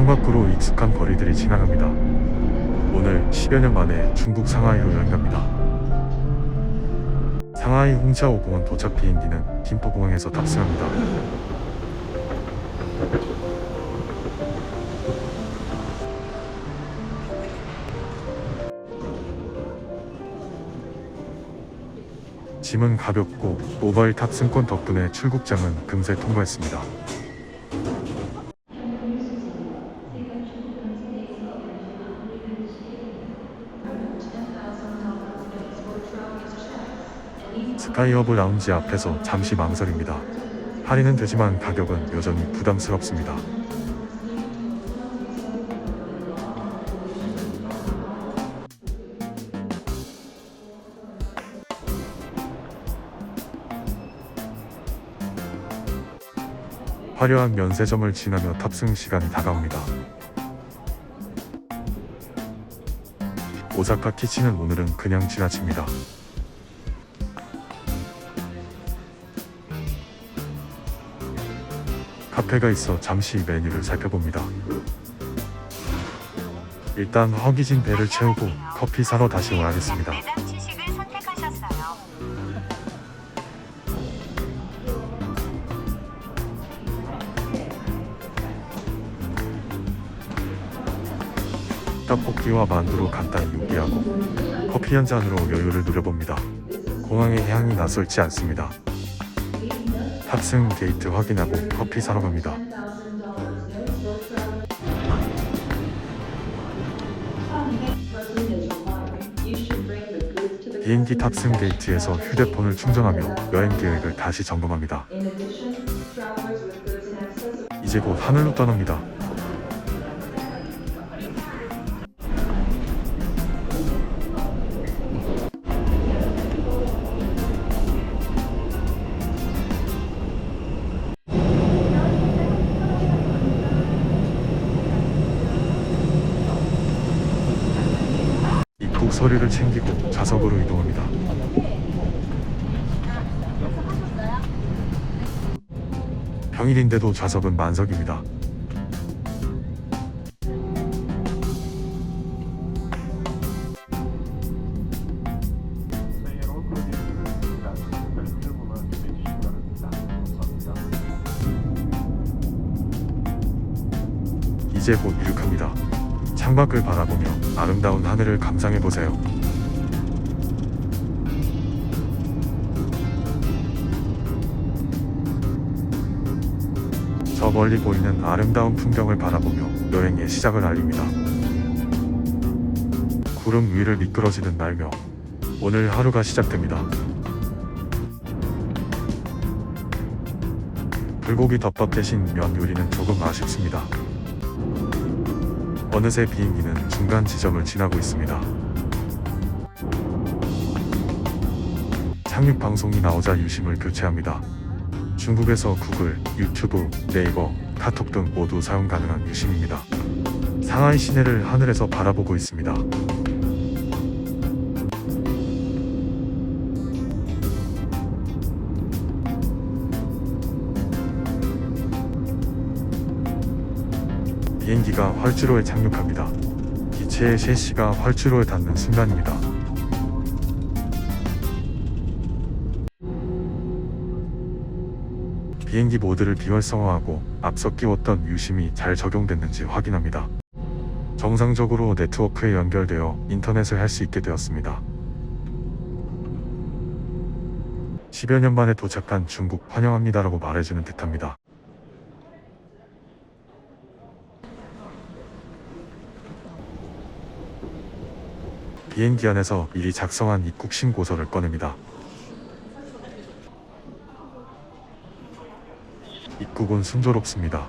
창밖으로 익숙한 거리들이 지나갑니다. 오늘 10여 년 만에 중국 상하이로 여행 갑니다. 상하이 홍차오공원 도착 비행기는 김포공항에서 탑승합니다. 짐은 가볍고 모바일 탑승권 덕분에 출국장은 금세 통과했습니다. 스카이허브 라운지 앞에서 잠시 망설입니다. 할인은 되지만 가격은 여전히 부담스럽습니다. 화려한 면세점을 지나며 탑승 시간이 다가옵니다. 오사카 키치는 오늘은 그냥 지나칩니다. 카페가 있어 잠시 메뉴를 살펴봅니다. 일단 허기진 배를 채우고 커피 사러 다시 와야겠습니다. 내장 취식을 선택하셨어요. 떡볶이와 만두로 간단히 요기하고 커피 한 잔으로 여유를 누려봅니다. 공항의 향이 낯설지 않습니다. 탑승 게이트 확인하고 커피 사러 갑니다. 비행기 탑승 게이트에서 휴대폰을 충전하며 여행 계획을 다시 점검합니다. 이제 곧 하늘로 떠납니다. 입국 서류를 챙기고 좌석으로 이동합니다. 평일인데도 좌석은 만석입니다. 이제 곧 이륙합니다. 창밖을 바라보며 아름다운 하늘을 감상해보세요. 저 멀리 보이는 아름다운 풍경을 바라보며 여행의 시작을 알립니다. 구름 위를 미끄러지는 날며 오늘 하루가 시작됩니다. 불고기 덮밥 대신 면 요리는 조금 아쉽습니다. 어느새 비행기는 중간 지점을 지나고 있습니다. 착륙 방송이 나오자 유심을 교체합니다. 중국에서 구글, 유튜브, 네이버, 카톡 등 모두 사용 가능한 유심입니다. 상하이 시내를 하늘에서 바라보고 있습니다. 비행기가 활주로에 착륙합니다. 기체의 셰시가 활주로에 닿는 순간입니다. 비행기 모드를 비활성화하고 앞서 끼웠던 유심이 잘 적용됐는지 확인합니다. 정상적으로 네트워크에 연결되어 인터넷을 할 수 있게 되었습니다. 10여 년 만에 도착한 중국 환영합니다라고 말해주는 듯합니다. 비행기 안에서 미리 작성한 입국 신고서를 꺼냅니다. 입국은 순조롭습니다.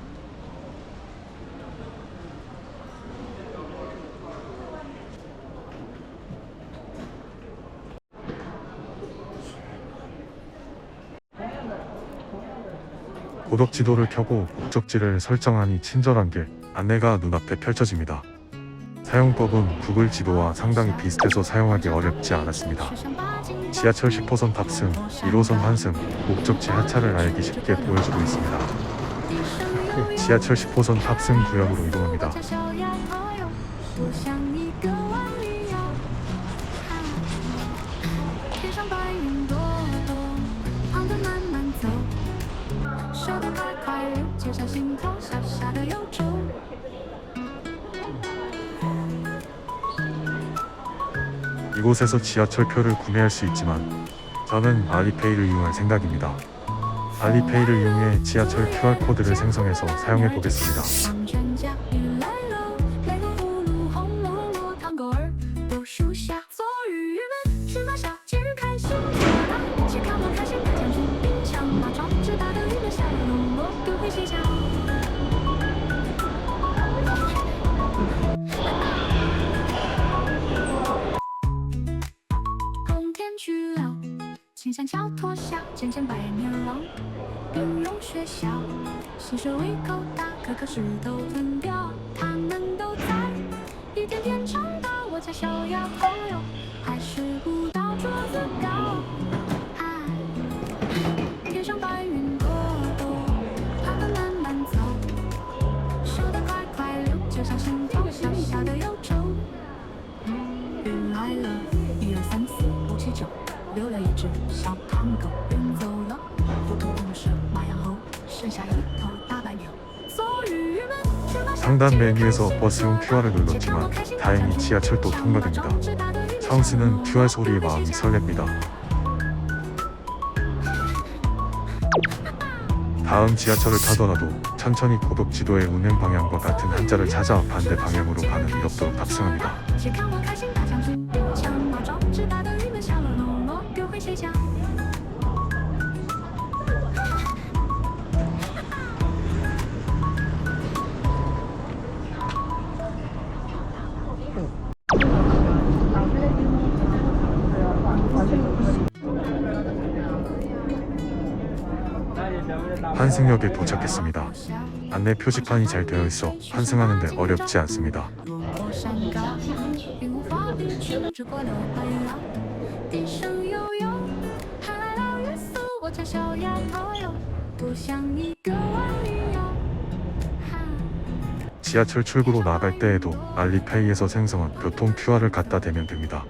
고덕 지도를 켜고 목적지를 설정하니 친절한 길 안내가 눈앞에 펼쳐집니다. 사용법은 구글 지도와 상당히 비슷해서 사용하기 어렵지 않았습니다. 지하철 10호선 탑승, 1호선 환승, 목적지 하차를 알기 쉽게 보여주고 있습니다. 지하철 10호선 탑승 구역으로 이동합니다. 이곳에서 지하철표를 구매할 수 있지만 저는 알리페이를 이용할 생각입니다. 알리페이를 이용해 지하철 QR코드를 생성해서 사용해 보겠습니다. 상단 메뉴에서 버스용 QR을 눌렀지만 다행히 지하철도 통과됩니다. 처음 쓰는 QR 소리에 마음이 설렙니다. 다음 지하철을 타더라도 천천히 고속지도의 운행 방향과 같은 한자를 찾아 반대 방향으로 가는 이력도로 탑승합니다. 환승역에 도착했습니다. 안내 표지판이 잘 되어 있어 환승하는데 어렵지 않습니다. 지하철 출구로 나갈 때에도 알리페이에서 생성한 교통 QR을 갖다 대면 됩니다.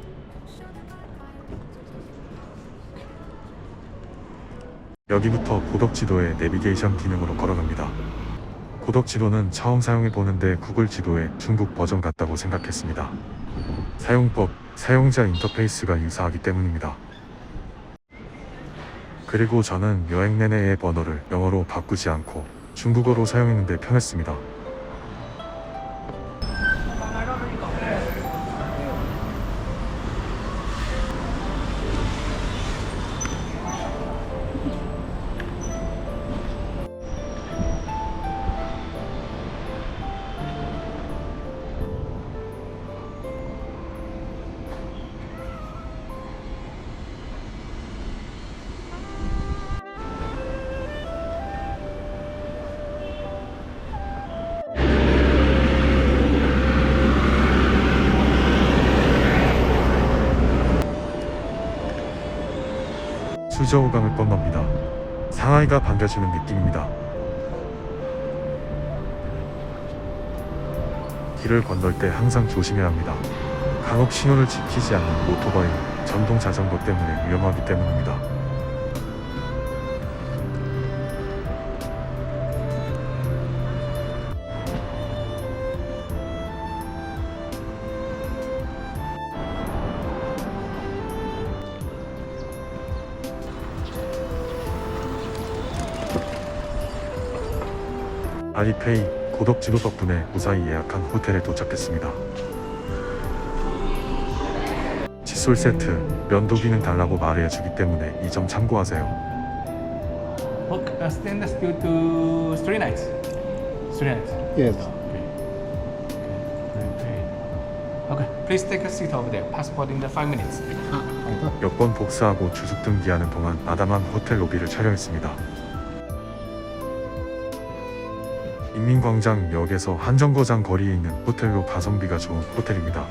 여기부터 고덕지도의 내비게이션 기능으로 걸어갑니다. 고덕지도는 처음 사용해보는데 구글 지도의 중국 버전 같다고 생각했습니다. 사용법, 사용자 인터페이스가 유사하기 때문입니다. 그리고 저는 여행 내내 앱 언어를 영어로 바꾸지 않고 중국어로 사용했는데 편했습니다. 수저호강을 건넙니다. 상하이가 반겨주는 느낌입니다. 길을 건널 때 항상 조심해야 합니다. 강업 신호를 지키지 않는 오토바이, 전동 자전거 때문에 위험하기 때문입니다. 알리페이, 고덕지도 덕분에 무사히 예약한 호텔에 도착했습니다. 칫솔 세트, 면도기는 달라고 말해주기 때문에 이 점 참고하세요. Book stay in the studio to 3 nights. 3 nights. Yes. Okay, please take a seat over there. Passport in the 5 minutes. 여권 복사하고 주식 등기하는 동안 아담한 호텔 로비를 촬영했습니다. 인민광장역에서 한정거장 거리에 있는 호텔로 가성비가 좋은 호텔입니다.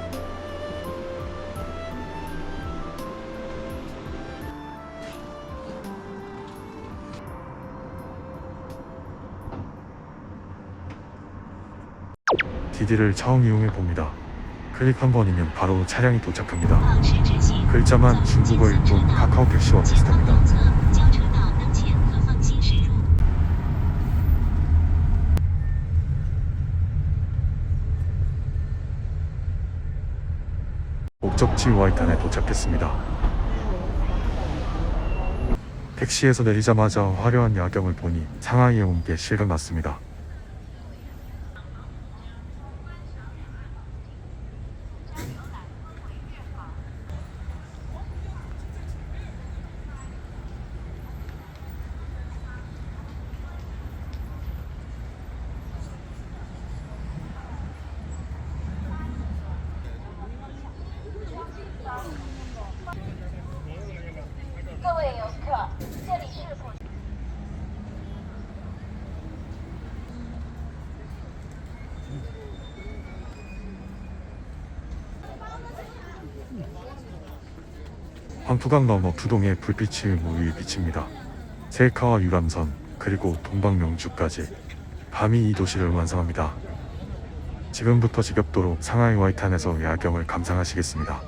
디디를 처음 이용해 봅니다. 클릭 한 번이면 바로 차량이 도착합니다. 保持直行。 글자만 중국어일 뿐 카카오 택시와 비슷합니다. 交车道灯前可放心驶入。 목적지 와이탄에 도착했습니다. 택시에서 내리자마자 화려한 야경을 보니 상하이에 온 게 실감났습니다. 황푸강 너머 두동의 불빛이 물 위에 비칩니다. 셀카와 유람선 그리고 동방명주까지 밤이 이 도시를 완성합니다. 지금부터 지겹도록 상하이 와이탄에서 야경을 감상하시겠습니다.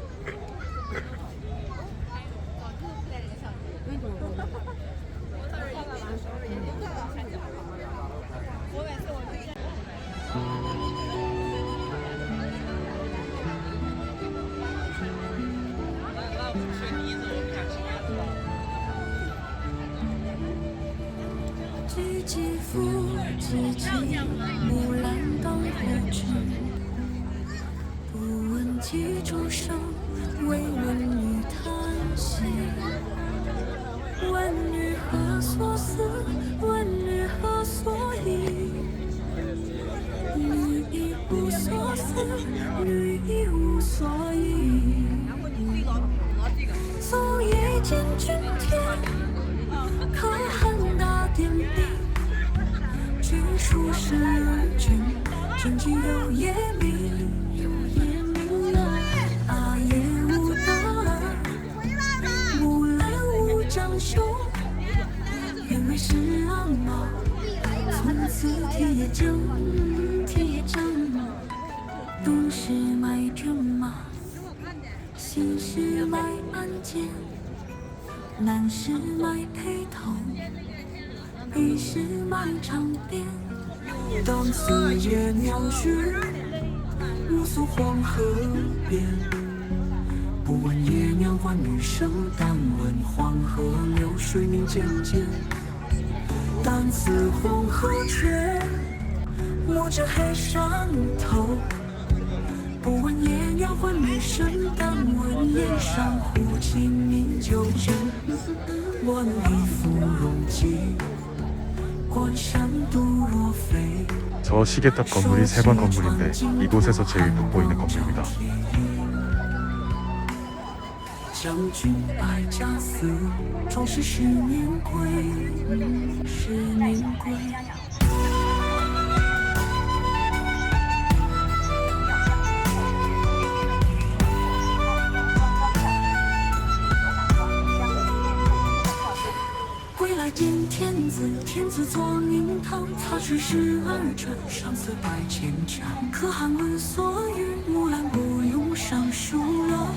举几幅自己木兰当火炬，不问几众生，唯闻女叹息。问女何所思？问女何所忆？女亦无所思，女亦无所忆。昨夜见君天。 可汗打点笔，据书生而君，君既有夜明，啊夜无大，木兰无长袖，原为是阿妈，从此铁匠，东市卖骏马，西市卖鞍鞯。 南市卖辔头，北市卖长鞭。当此夜鸟语，无诉黄河边。不闻野鸟唤女声，但闻黄河流水鸣溅溅。但此黄河绝，我这黑山头。 不闻野鸟唤女声，但闻燕山呼鸡鸣九天。万里芙蓉记，关山度若飞。 저 시계탑 건물이 세관 건물인데 이곳에서 제일 돋보이는 건물입니다. 将军爱家死，壮士十年归，十年归。 归来见天子，天子坐明堂，他去十二转，上次拜千丈。可汗问所语，木兰不用上书了。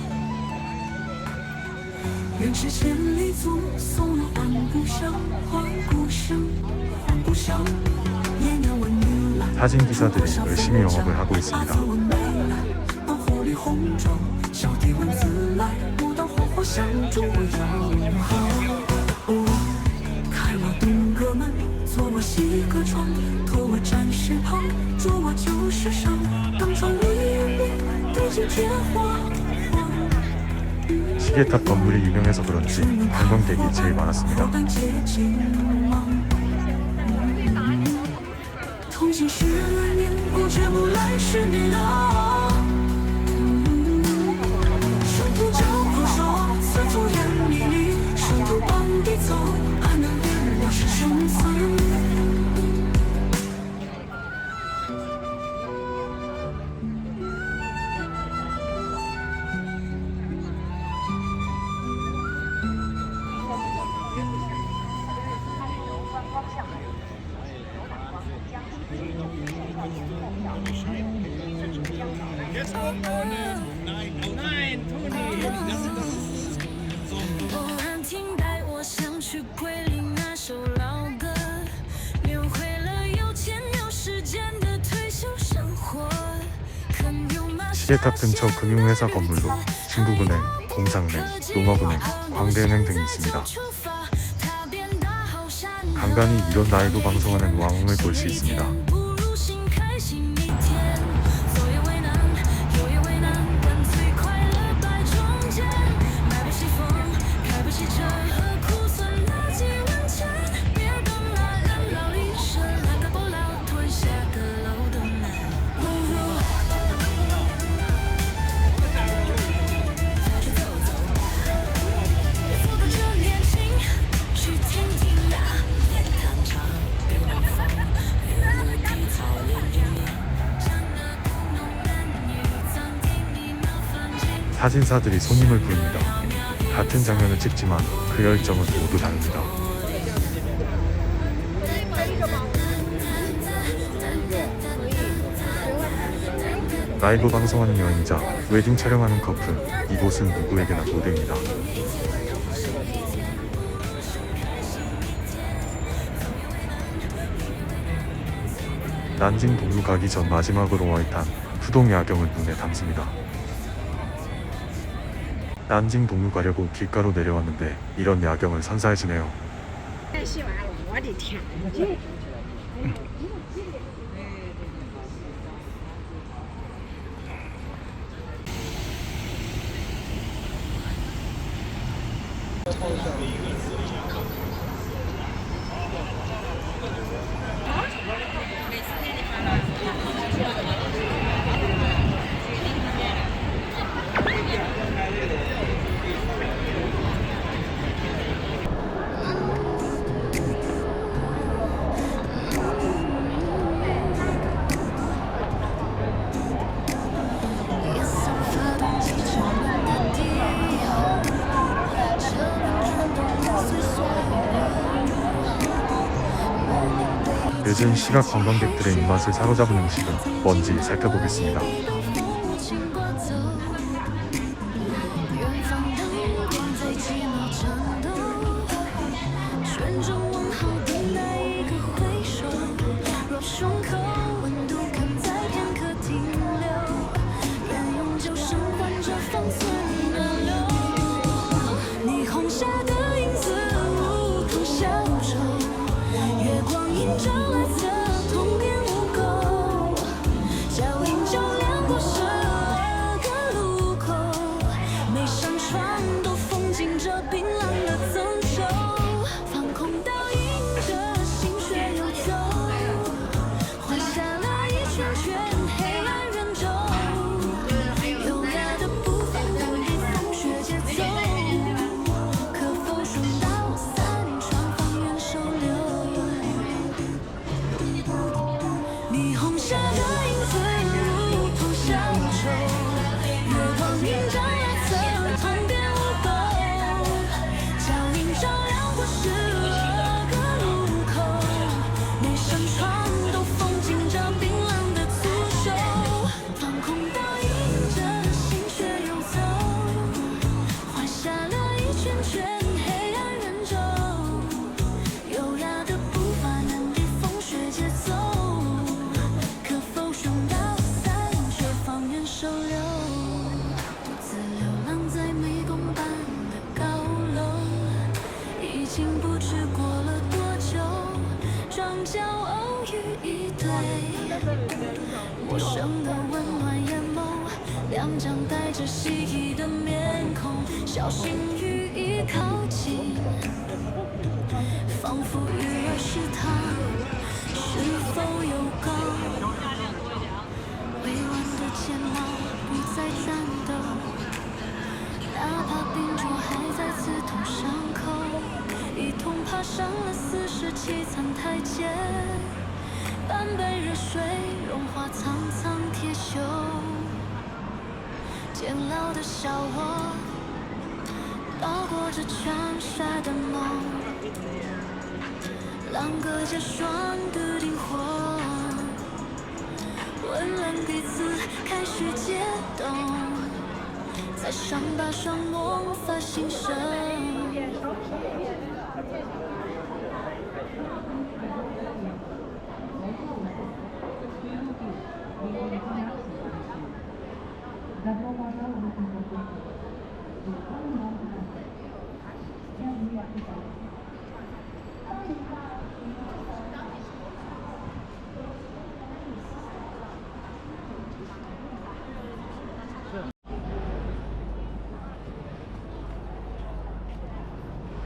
愿驰千里足，送了还故乡，还故乡，还故乡。野鸟问女郎， 사진 기사들이 열심히 영업을 하고 있습니다. 当火里红妆，小弟问自来，不当火火相助人好。 开我东阁门，做我西阁窗，托我战士旁，助我旧时伤。当窗里对镜贴花黄。 시계탑 건물이 유명해서 그런지 관광객이 제일 많았습니다. 同行12年，不觉木兰10年啊。生徒教苦说，此途烟迷离，生徒帮地走，安能辨了是生死？ 方向。偶然听带我想去桂林那首老歌，描绘了有钱有时间的退休生活。 시계탑 근처 금융회사 건물로 중국은행, 공상은행, 농업은행, 광대은행 등이 있습니다. 간간히 이런 라이브 방송하는 왕흥을 볼 수 있습니다. 사진사들이 손님을 부릅니다. 같은 장면을 찍지만 그 열정은 모두 다릅니다. 라이브 방송하는 여행자, 웨딩 촬영하는 커플, 이곳은 누구에게나 무대입니다. 난징 동루 가기 전 마지막으로 와이탄 푸동 야경을 눈에 담습니다. 난징 동루 가려고 길가로 내려왔는데 이런 야경을 선사해주네요. 太戏完了，我的天！ 요즘 시각 관광객들의 입맛을 사로잡은 음식은 뭔지 살펴보겠습니다. 温暖彼此，看世界动，在伤疤上萌发新生。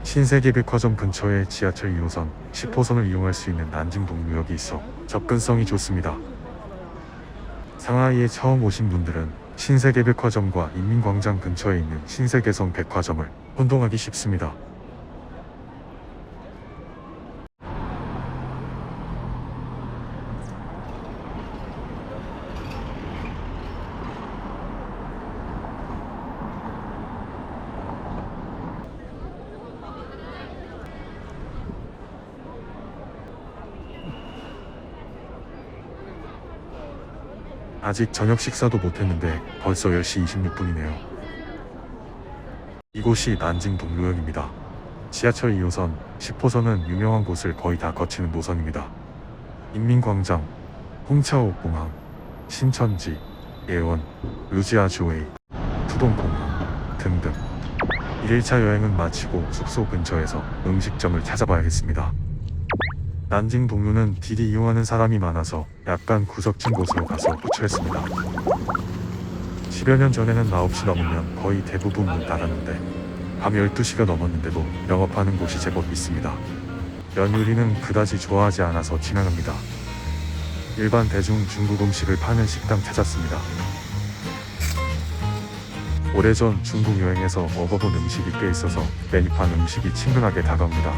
신세계백화점 근처에 지하철 2호선 10호선을 이용할 수 있는 난징동유역이 있어 접근성이 좋습니다. 상하이에 처음 오신 분들은 신세계백화점과 인민광장 근처에 있는 신세계성 백화점을 혼동하기 쉽습니다. 아직 저녁 식사도 못했는데 벌써 10시 26분이네요. 이곳이 난징동유역입니다. 지하철 2호선, 10호선은 유명한 곳을 거의 다 거치는 노선입니다. 인민광장, 홍차오공항, 신천지, 예원, 루지아주웨이, 푸동공항 등등. 1일차 여행은 마치고 숙소 근처에서 음식점을 찾아봐야겠습니다. 난징동유는 디디 이용하는 사람이 많아서 약간 구석진 곳으로 가서 호출했습니다. 10여 년 전에는 9시 넘으면 거의 대부분 문 닫았는데 밤 12시가 넘었는데도 영업하는 곳이 제법 있습니다. 연유리는 그다지 좋아하지 않아서 지나갑니다. 일반 대중 중국 음식을 파는 식당 찾았습니다. 오래전 중국 여행에서 먹어본 음식이 꽤 있어서 메뉴판 음식이 친근하게 다가옵니다.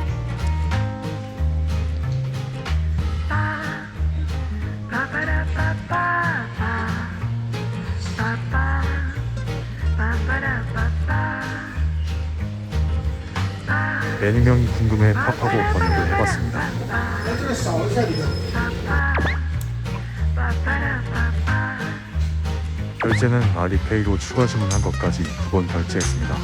메뉴명이 궁금해 팝하고 번역을 해봤습니다. 결제는 알리페이로 추가 주문한 것까지 2번 결제했습니다.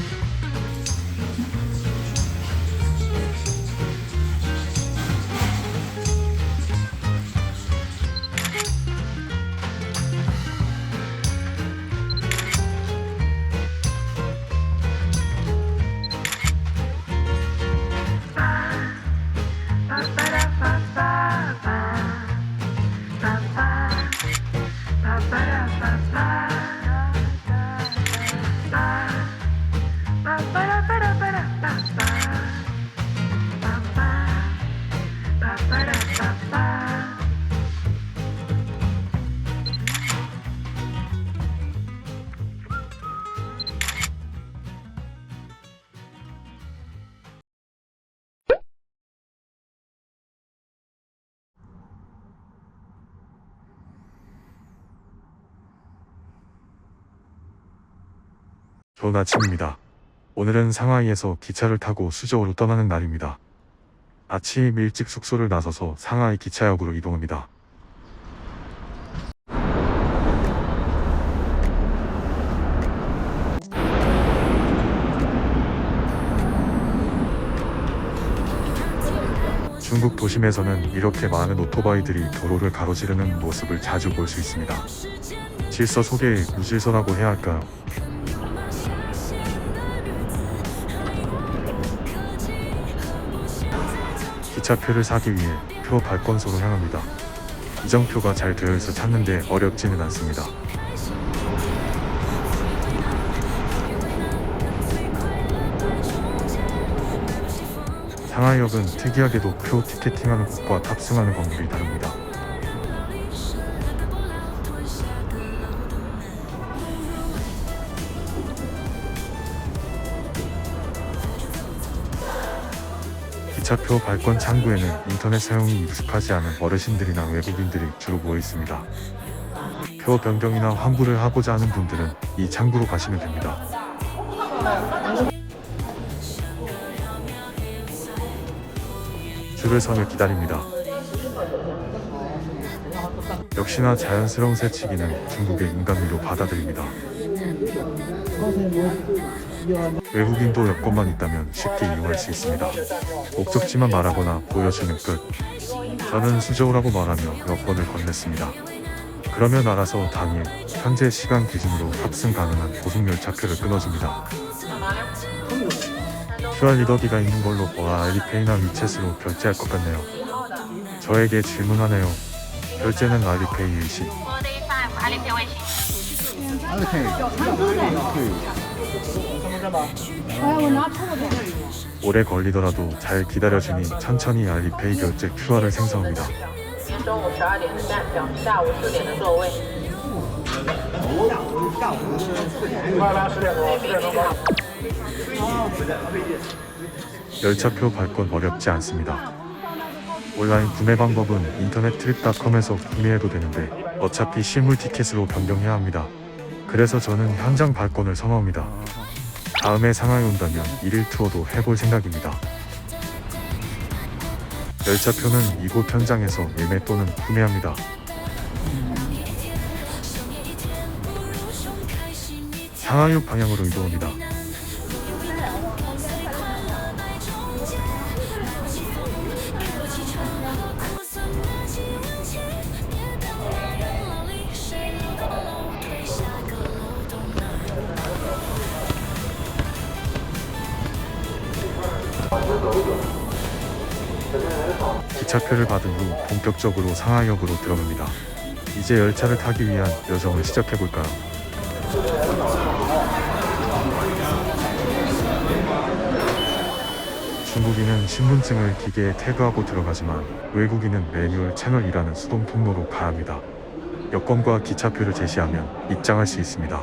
좋은 아침입니다. 오늘은 상하이에서 기차를 타고 수저우로 떠나는 날입니다. 아침 일찍 숙소를 나서서 상하이 기차역으로 이동합니다. 중국 도심에서는 이렇게 많은 오토바이들이 도로를 가로지르는 모습을 자주 볼 수 있습니다. 질서 속에 무질서라고 해야 할까요? 기차표를 사기 위해 표 발권소로 향합니다. 이정표가 잘 되어 있어 찾는데 어렵지는 않습니다. 상하이역은 특이하게도 표 티켓팅하는 곳과 탑승하는 확률이 다릅니다. 기차표 발권 창구에는 인터넷 사용이 익숙하지 않은 어르신들이나 외국인들이 주로 모여 있습니다. 표 변경이나 환불을 하고자 하는 분들은 이 창구로 가시면 됩니다. 줄을 서며 기다립니다. 역시나 자연스러운 새치기는 중국의 인간미로 받아들입니다. 외국인도 여권만 있다면 쉽게 이용할 수 있습니다. 목적지만 말하거나 보여주는 끝. 저는 수저우라고 말하며 여권을 건넸습니다. 그러면 알아서 당일 현재 시간 기준으로 탑승 가능한 고속열차표를 끊어줍니다. QR 리더기가 있는 걸로 보아 알리페이나 위챗으로 결제할 것 같네요. 저에게 질문하네요. 결제는 알리페이 일시. 오래 걸리더라도 잘 기다려주니 천천히 알리페이 결제 QR을 생성합니다. 中午12点的站票，下午4点的座位。 열차표 발권 어렵지 않습니다. 온라인 구매 방법은 인터넷 트립닷컴에서 구매해도 되는데 어차피 실물 티켓으로 변경해야 합니다. 그래서 저는 현장 발권을 선호합니다. 다음에 상하이 온다면 1일 투어도 해볼 생각입니다. 열차표는 이곳 현장에서 예매 또는 구매합니다. 상하이역 방향으로 이동합니다. 기차표를 받은 후 본격적으로 상하이역으로 들어갑니다. 이제 열차를 타기 위한 여정을 시작해볼까요? 중국인은 신분증을 기계에 태그하고 들어가지만 외국인은 매뉴얼 채널이라는 수동 통로로 가야 합니다. 여권과 기차표를 제시하면 입장할 수 있습니다.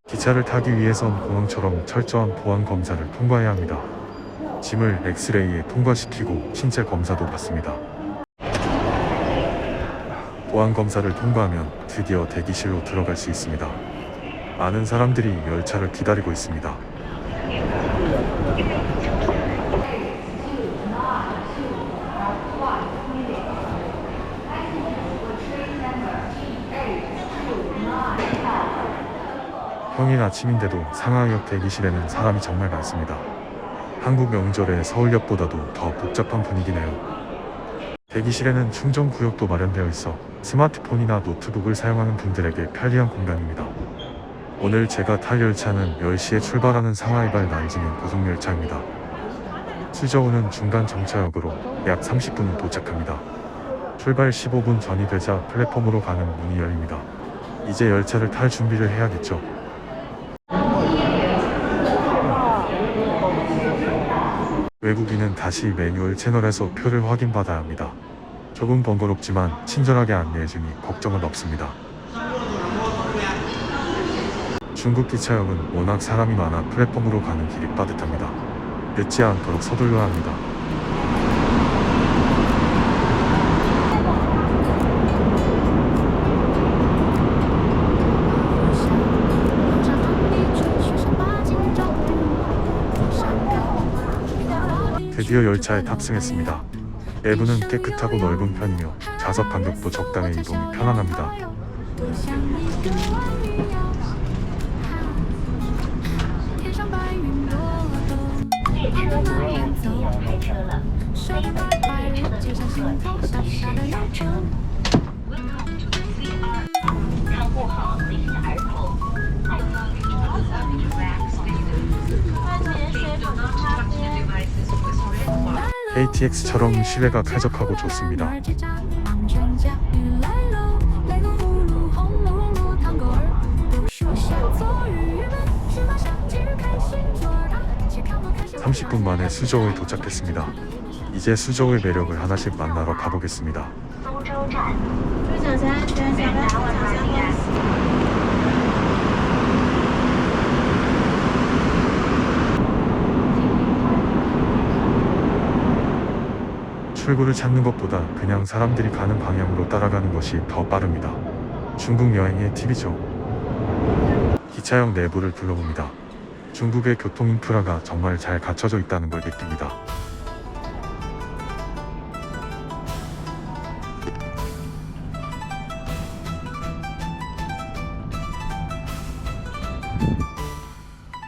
기차를 타기 위해선 공항처럼 철저한 보안 검사를 통과해야 합니다. 짐을 엑스레이에 통과시키고 신체 검사도 받습니다. 보안 검사를 통과하면 드디어 대기실로 들어갈 수 있습니다. 많은 사람들이 열차를 기다리고 있습니다. 평일 아침인데도 상하이역 대기실에는 사람이 정말 많습니다. 한국 명절의 서울역보다도 더 복잡한 분위기네요. 대기실에는 충전 구역도 마련되어 있어 스마트폰이나 노트북을 사용하는 분들에게 편리한 공간입니다. 오늘 제가 탈 열차는 10시에 출발하는 상하이발 난징행 고속열차입니다. 수저우는 중간 정차역으로 약 30분 후 도착합니다. 출발 15분 전이 되자 플랫폼으로 가는 문이 열립니다. 이제 열차를 탈 준비를 해야겠죠. 외국인은 다시 매뉴얼 채널에서 표를 확인받아야 합니다. 조금 번거롭지만 친절하게 안내해주니 걱정은 없습니다. 중국 기차역은 워낙 사람이 많아 플랫폼으로 가는 길이 빠듯합니다. 늦지 않도록 서둘러야 합니다. 드디어 열차에 탑승했습니다. 내부는 깨끗하고 넓은 편이며 좌석 간격도 적당해 이동이 편안합니다. KTX처럼 시외가 쾌적하고 좋습니다. (30분) 만에 수저우에 도착했습니다. 이제 수저우의 매력을 하나씩 만나러 가보겠습니다. 출구를 찾는 것보다 그냥 사람들이 가는 방향으로 따라가는 것이 더 빠릅니다. 중국 여행의 팁이죠. 기차역 내부를 둘러봅니다. 중국의 교통 인프라가 정말 잘 갖춰져 있다는 걸 느낍니다.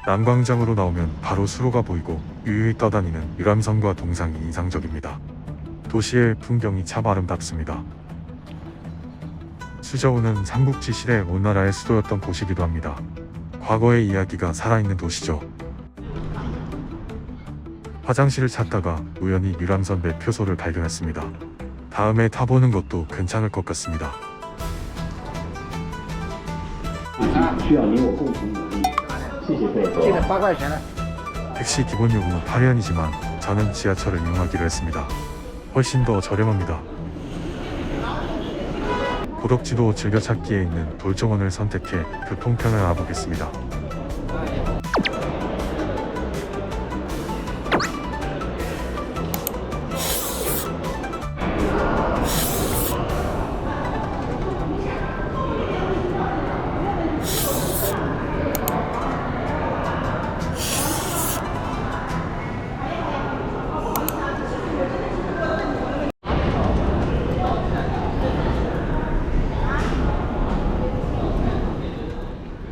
난광장으로 나오면 바로 수로가 보이고 유유히 떠다니는 유람선과 동상이 인상적입니다. 도시의 풍경이 참 아름답습니다. 수저우는 삼국지 시대 오나라의 수도였던 곳이기도 합니다. 과거의 이야기가 살아있는 도시죠. 화장실을 찾다가 우연히 유람선 매표소를 발견했습니다. 다음에 타보는 것도 괜찮을 것 같습니다. 需要你我共同努力。谢谢配合。现在8块钱了。 택시 기본 요금은 8위안이지만 저는 지하철을 이용하기로 했습니다. 훨씬 더 저렴합니다. 고덕지도 즐겨찾기에 있는 돌정원을 선택해 교통편을 알아보겠습니다.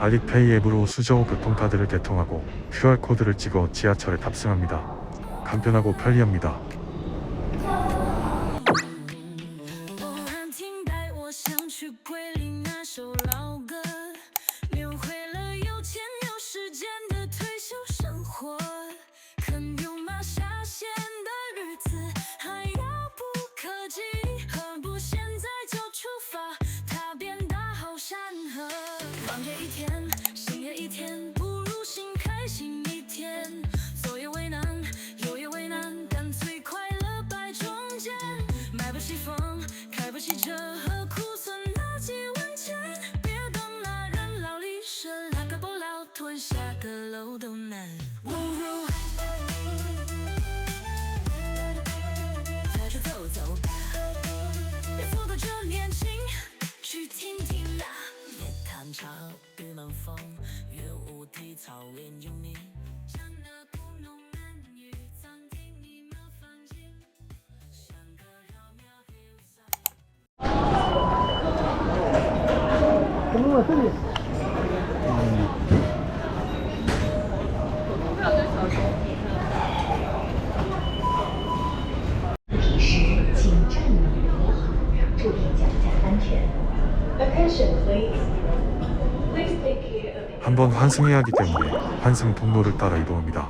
알리페이 앱으로 수저우 교통카드를 개통하고 QR코드를 찍어 지하철에 탑승합니다. 간편하고 편리합니다. 偶然听带我想去桂林那首老歌，描绘了有钱有时间的退休生活，肯用马下线的日子还遥不可及，何不现在就出发，踏遍大好山河。忙这一天，心也一天，不如心开心一天。左也为难，右也为难，干脆快乐摆中间。买不起房，开不起车，何苦存那几文钱？别等那人老离身，那个不老吞下个楼都难。不如带着走走吧，别错过这年轻，去听听那夜探潮，玉门风，月无题，草原有你。像那故弄男女，暂停你麻烦间，像个绕苗hills。提示：请站稳扶好，注意脚下安全。Attention please. Please take care of it. 한번 환승해야 하기 때문에 환승 통로를 따라 이동합니다.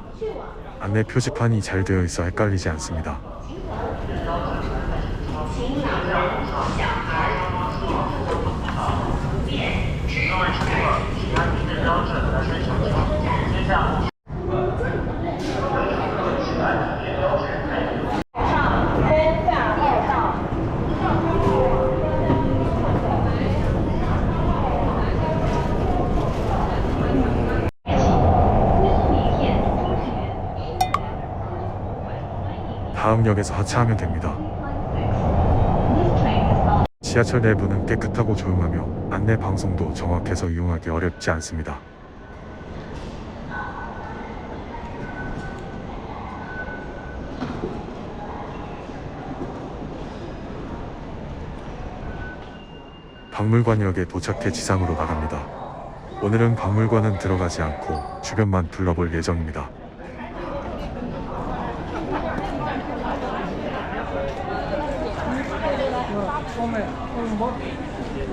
안내 표지판이 잘 되어 있어 헷갈리지 않습니다. 다음 역에서 하차하면 됩니다. 지하철 내부는 깨끗하고 조용하며 안내 방송도 정확해서 이용하기 어렵지 않습니다. 박물관역에 도착해 지상으로 나갑니다. 오늘은 박물관은 들어가지 않고 주변만 둘러볼 예정입니다.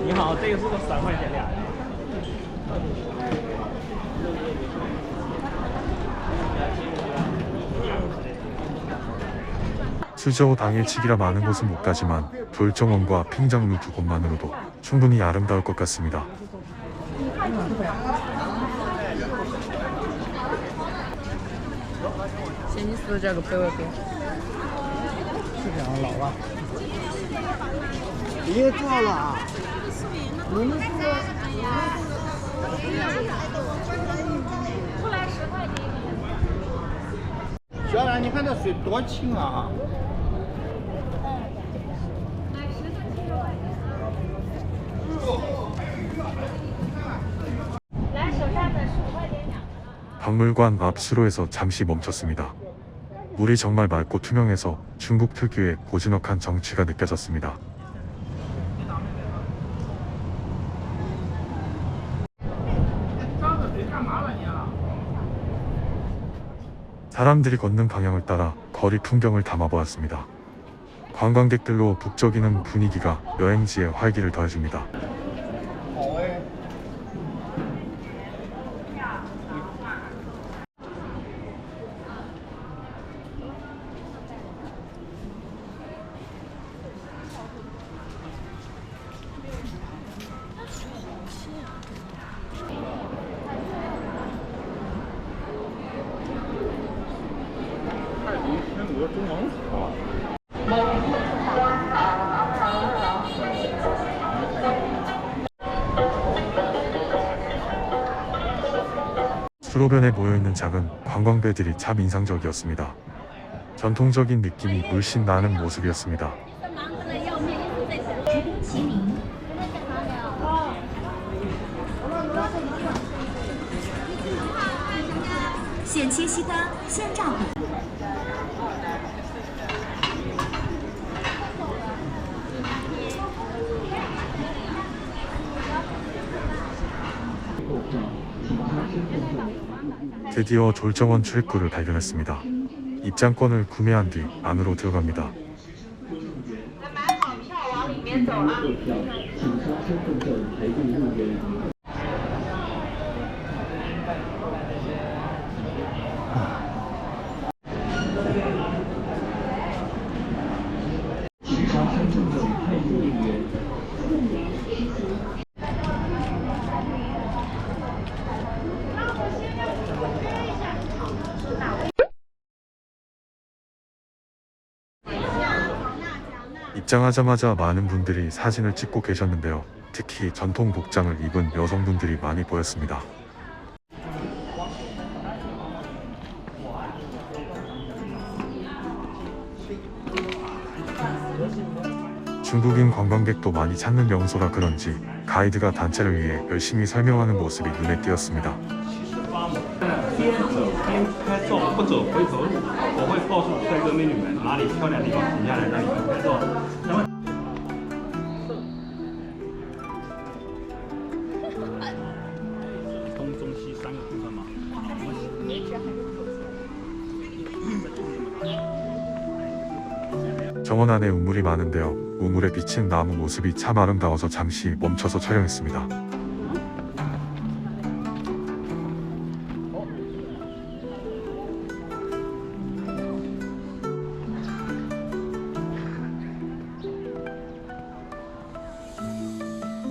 你好，这个是个3块钱俩。 수저우 당일치기라 많은 곳은 못 가지만 돌정원과 팽장루 두 곳만으로도 충분히 아름다울 것 같습니다. 박물관 앞 수로에서 잠시 멈췄습니다. 물이 정말 맑고 투명해서 중국 특유의 고즈넉한 정취가 느껴졌습니다. 사람들이 걷는 방향을 따라 거리 풍경을 담아보았습니다. 관광객들로 북적이는 분위기가 여행지의 활기를 더해줍니다. 수로변에 모여있는 작은 관광배들이 참 인상적이었습니다. 전통적인 느낌이 물씬 나는 모습이었습니다. 齐名。现切西瓜，现榨果。 드디어 졸정원 출입구를 발견했습니다. 입장권을 구매한 뒤 안으로 들어갑니다. 买好票往里面走啊！ 请刷身份证排队入园。 请刷身份证排队入园。 입장하자마자 많은 분들이 사진을 찍고 계셨는데요. 특히 전통 복장을 입은 여성분들이 많이 보였습니다. 중국인 관광객도 많이 찾는 명소라 그런지 가이드가 단체를 위해 열심히 설명하는 모습이 눈에 띄었습니다. 边走边拍照，不走回头路。我会告诉帅哥美女们哪里漂亮的地方，停下来让你们拍照。那么，东中西三个部分嘛。 정원 안에 우물이 많은데요. 우물에 비친 나무 모습이 참 아름다워서 잠시 멈춰서 촬영했습니다.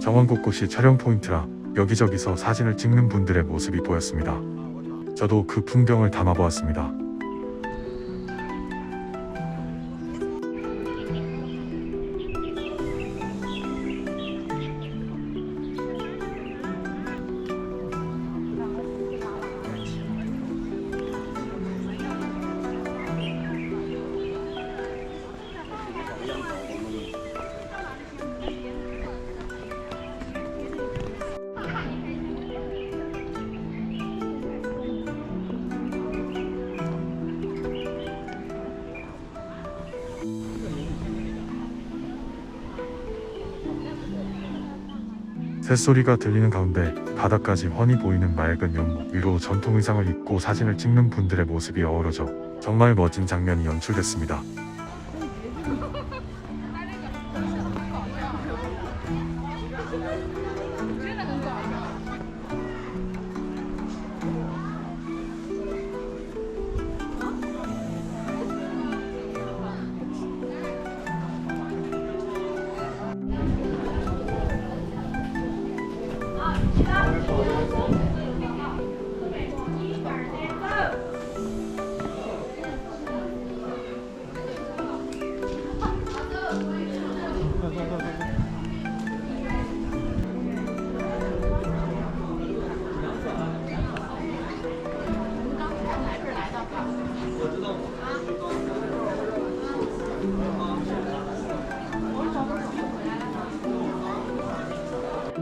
정원 곳곳이 촬영 포인트라 여기저기서 사진을 찍는 분들의 모습이 보였습니다. 저도 그 풍경을 담아보았습니다. 새소리가 들리는 가운데 바다까지 훤히 보이는 맑은 연못 위로 전통 의상을 입고 사진을 찍는 분들의 모습이 어우러져 정말 멋진 장면이 연출됐습니다.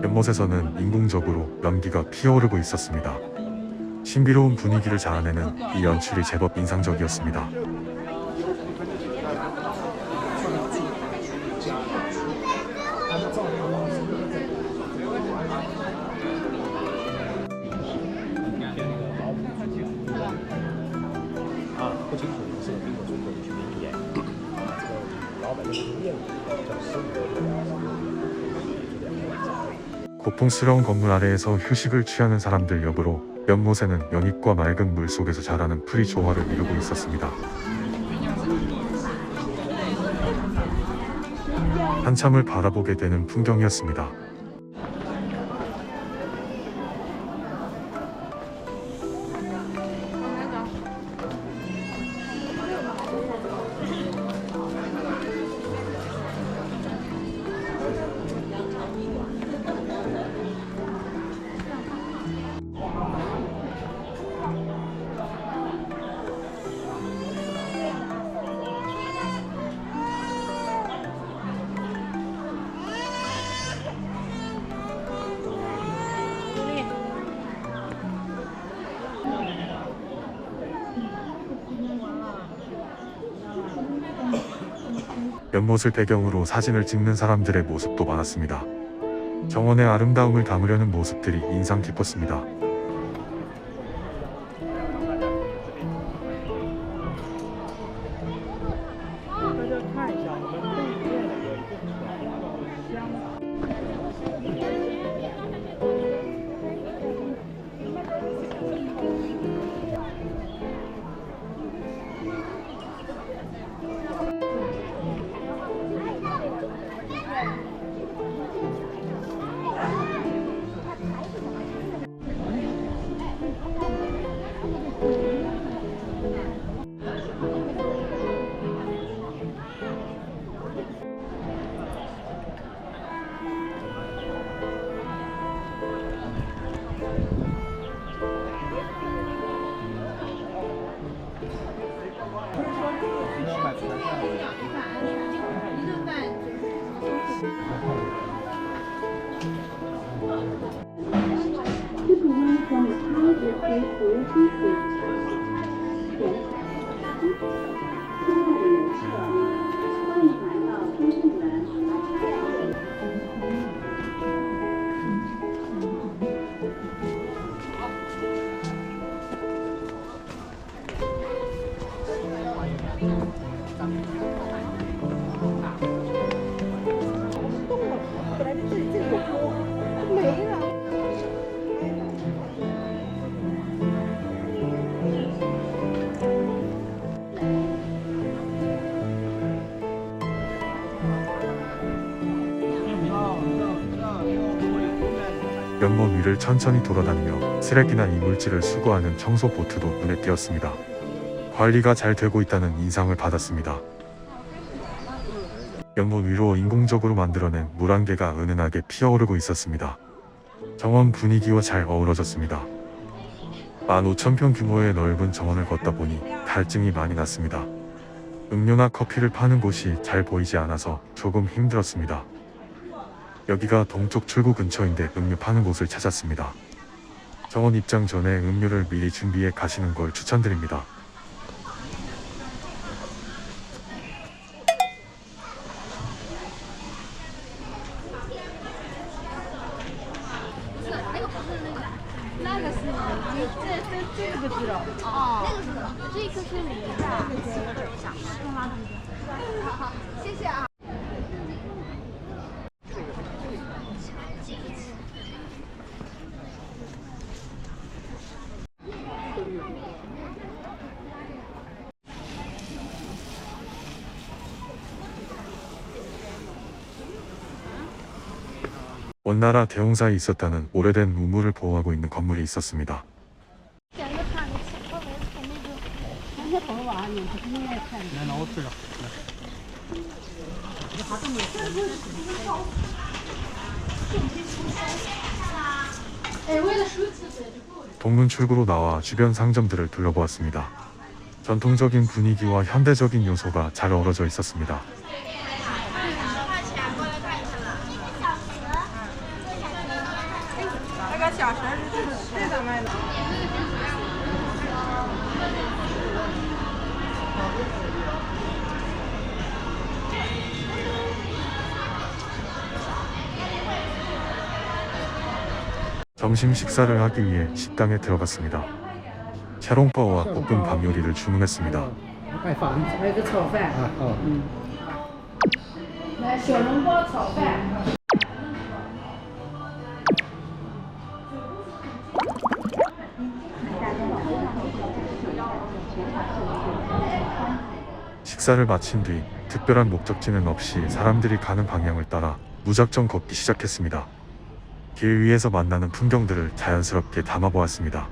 연못에서는 인공적으로 연기가 피어오르고 있었습니다. 신비로운 분위기를 자아내는 이 연출이 제법 인상적이었습니다. 고풍스러운 건물 아래에서 휴식을 취하는 사람들 옆으로 연못에는 연잎과 맑은 물 속에서 자라는 풀이 조화를 이루고 있었습니다. 한참을 바라보게 되는 풍경이었습니다. 연못을 배경으로 사진을 찍는 사람들의 모습도 많았습니다. 정원의 아름다움을 담으려는 모습들이 인상 깊었습니다. 연못 위를 천천히 돌아다니며 쓰레기나 이물질을 수거하는 청소 보트도 눈에 띄었습니다. 관리가 잘 되고 있다는 인상을 받았습니다. 연못 위로 인공적으로 만들어낸 물안개가 은은하게 피어오르고 있었습니다. 정원 분위기와 잘 어우러졌습니다. 15,000평 규모의 넓은 정원을 걷다 보니 갈증이 많이 났습니다. 음료나 커피를 파는 곳이 잘 보이지 않아서 조금 힘들었습니다. 여기가 동쪽 출구 근처인데 음료 파는 곳을 찾았습니다. 정원 입장 전에 음료를 미리 준비해 가시는 걸 추천드립니다. 원나라 대홍사에 있었다는 오래된 우물을 보호하고 있는 건물이 있었습니다. 동문 출구로 나와 주변 상점들을 둘러보았습니다. 전통적인 분위기와 현대적인 요소가 잘 어우러져 있었습니다. 점심 식사를 하기 위해 식당에 들어갔습니다. 샤롱바오와 볶음밥 요리를 주문했습니다. 拜访，还有个炒饭。来，小笼包炒饭。 식사를 마친 뒤 특별한 목적지는 없이 사람들이 가는 방향을 따라 무작정 걷기 시작했습니다. 길 위에서 만나는 풍경들을 자연스럽게 담아보았습니다.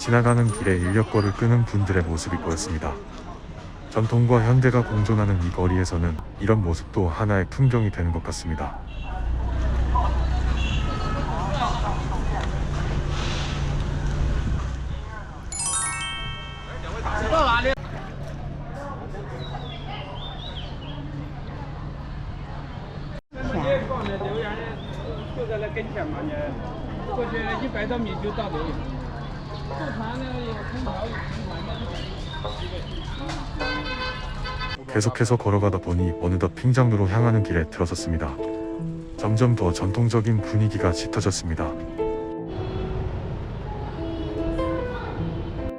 지나가는 길에 인력거를 끄는 분들의 모습이 보였습니다. 전통과 현대가 공존하는 이 거리에서는 이런 모습도 하나의 풍경이 되는 것 같습니다. 계속해서 걸어가다 보니 어느덧 핑장로로 향하는 길에 들어섰습니다. 점점 더 전통적인 분위기가 짙어졌습니다.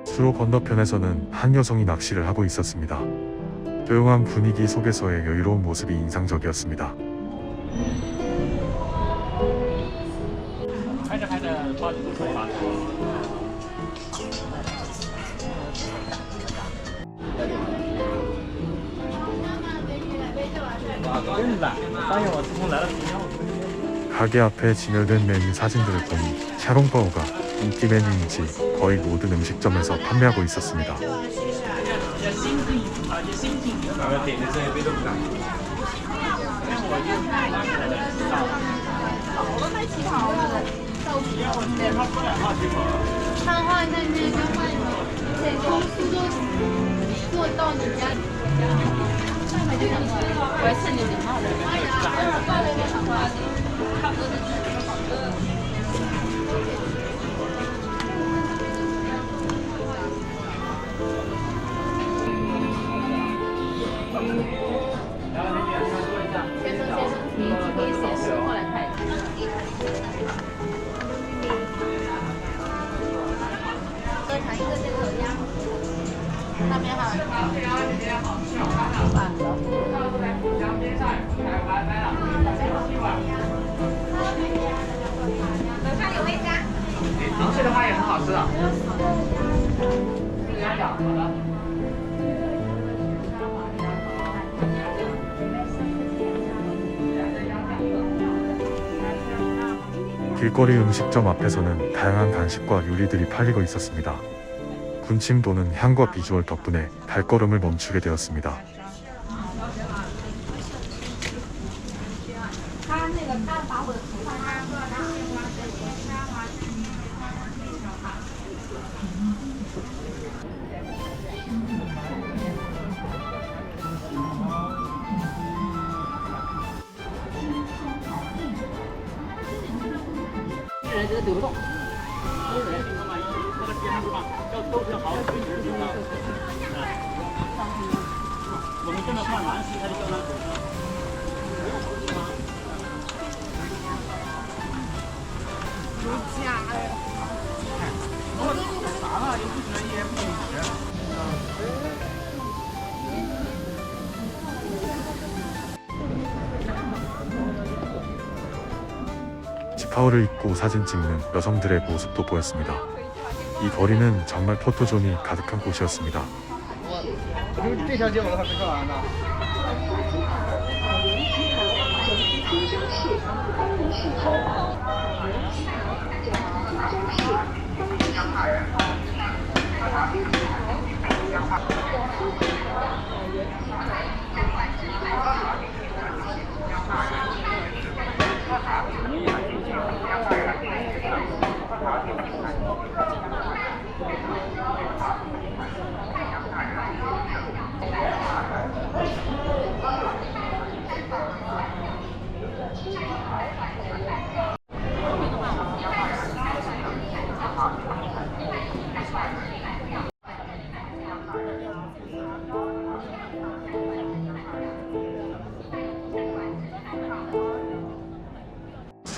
수로 건너편에서는 한 여성이 낚시를 하고 있었습니다. 조용한 분위기 속에서의 여유로운 모습이 인상적이었습니다. 拍着拍着，报警出发。 가게 앞에 진열된 메뉴 사진들을 보니 샤롱바오가 인기 메뉴인지 거의 모든 음식점에서 판매하고 있었습니다. 길거리 음식점 앞에서는 다양한 간식과 요리들이 팔리고 있었습니다. 군침 도는 향과 비주얼 덕분에 발걸음을 멈추게 되었습니다. 지파오를 입고 사진 찍는 여성들의 모습도 보였습니다. 이 거리는 정말 포토존이 가득한 곳이었습니다. 这条街我都还没看完呢。 好。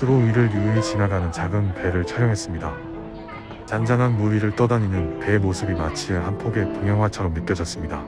수로 위를 유유히 지나가는 작은 배를 촬영했습니다. 잔잔한 물 위를 떠다니는 배의 모습이 마치 한 폭의 동영화처럼 느껴졌습니다.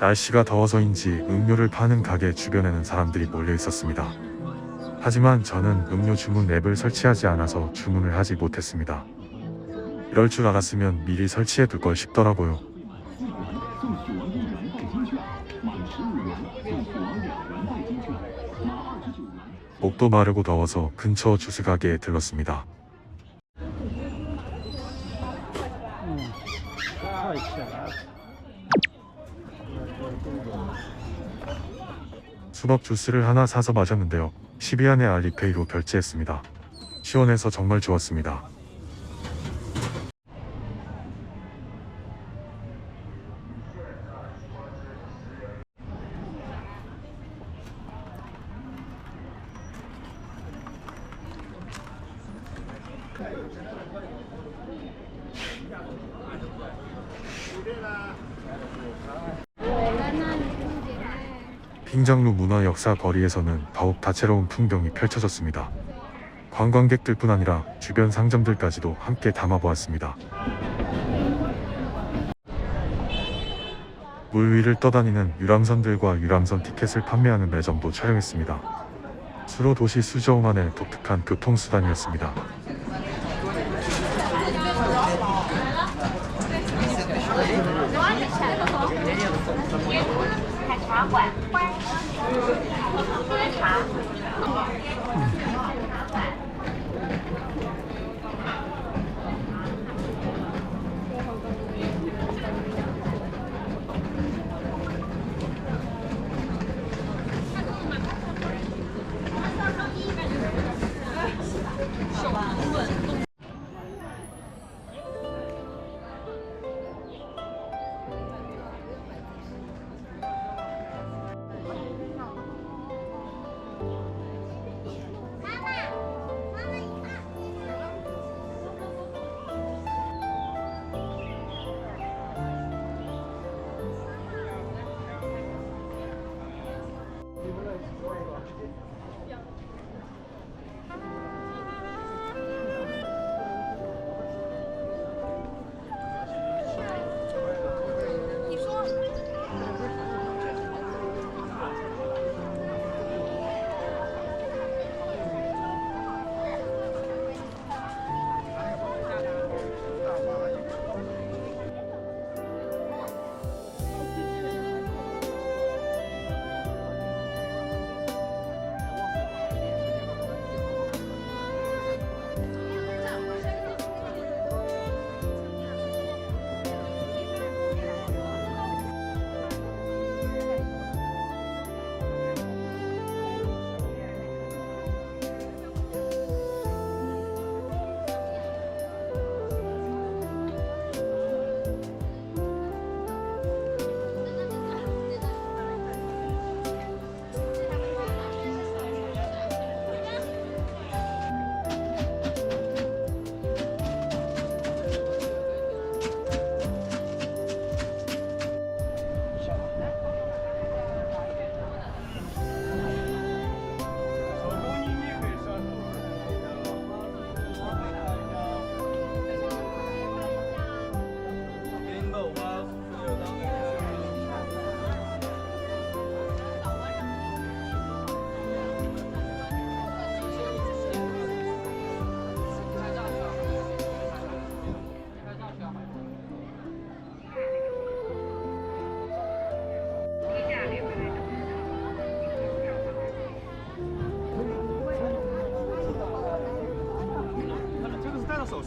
날씨가 더워서인지 음료를 파는 가게 주변에는 사람들이 몰려 있었습니다. 하지만 저는 음료 주문 앱을 설치하지 않아서 주문을 하지 못했습니다. 이럴 줄 알았으면 미리 설치해 둘 걸 싶더라고요. 목도 마르고 더워서 근처 주스 가게에 들렀습니다. 수박 주스를 하나 사서 마셨는데요. 12안에 알리페이로 결제했습니다. 시원해서 정말 좋았습니다. 핑장루 문화 역사 거리에서는 더욱 다채로운 풍경이 펼쳐졌습니다. 관광객들뿐 아니라 주변 상점들까지도 함께 담아보았습니다. 물 위를 떠다니는 유람선들과 유람선 티켓을 판매하는 매점도 촬영했습니다. 수로 도시 수저우만의 독특한 교통수단이었습니다.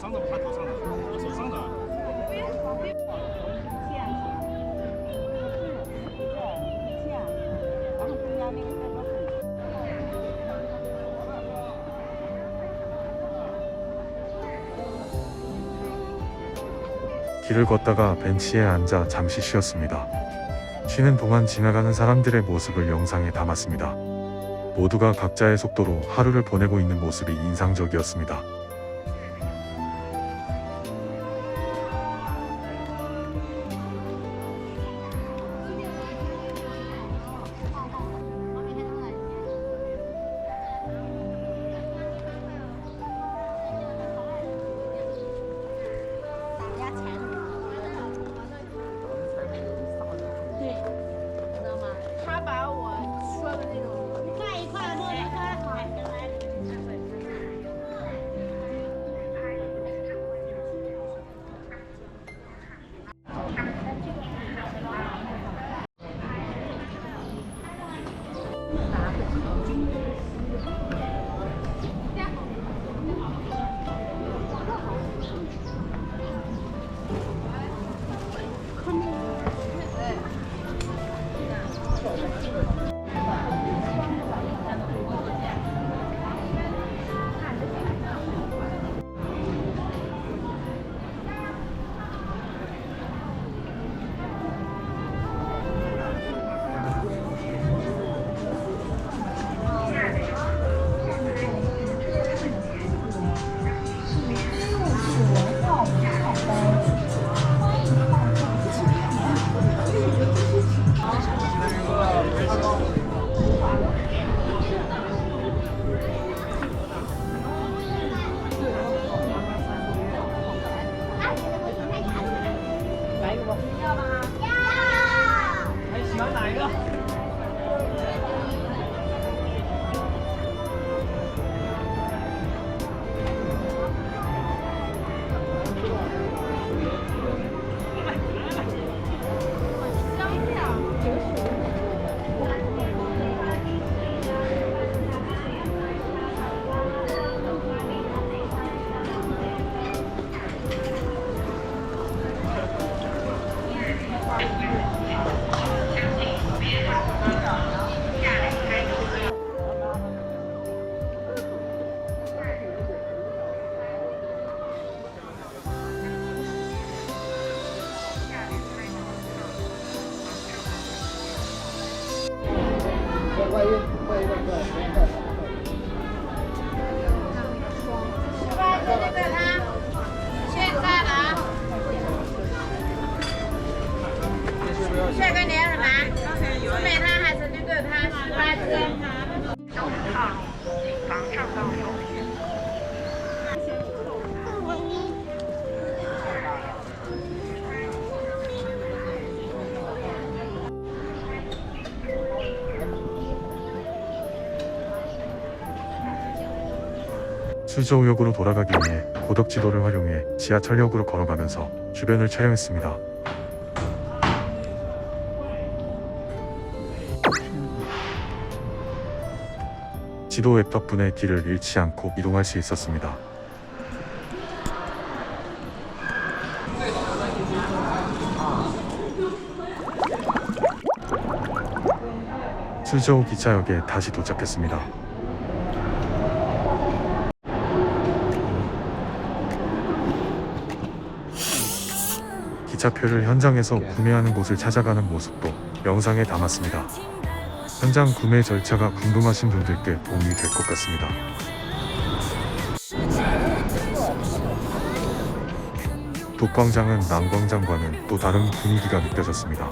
上的，他头上的，我手上的。길을 걷다가 벤치에 앉아 잠시 쉬었습니다. 쉬는 동안 지나가는 사람들의 모습을 영상에 담았습니다. 모두가 각자의 속도로 하루를 보내고 있는 모습이 인상적이었습니다. 수저우역으로 돌아가기 위해 고덕지도를 활용해 지하철역으로 걸어가면서 주변을 촬영했습니다. 지도 앱 덕분에 길을 잃지 않고 이동할 수 있었습니다. 수저우 기차역에 다시 도착했습니다. 기차표를 현장에서 구매하는 곳을 찾아가는 모습도 영상에 담았습니다. 현장 구매 절차가 궁금하신 분들께 도움이 될 것 같습니다. 독광장은 남광장과는 또 다른 분위기가 느껴졌습니다.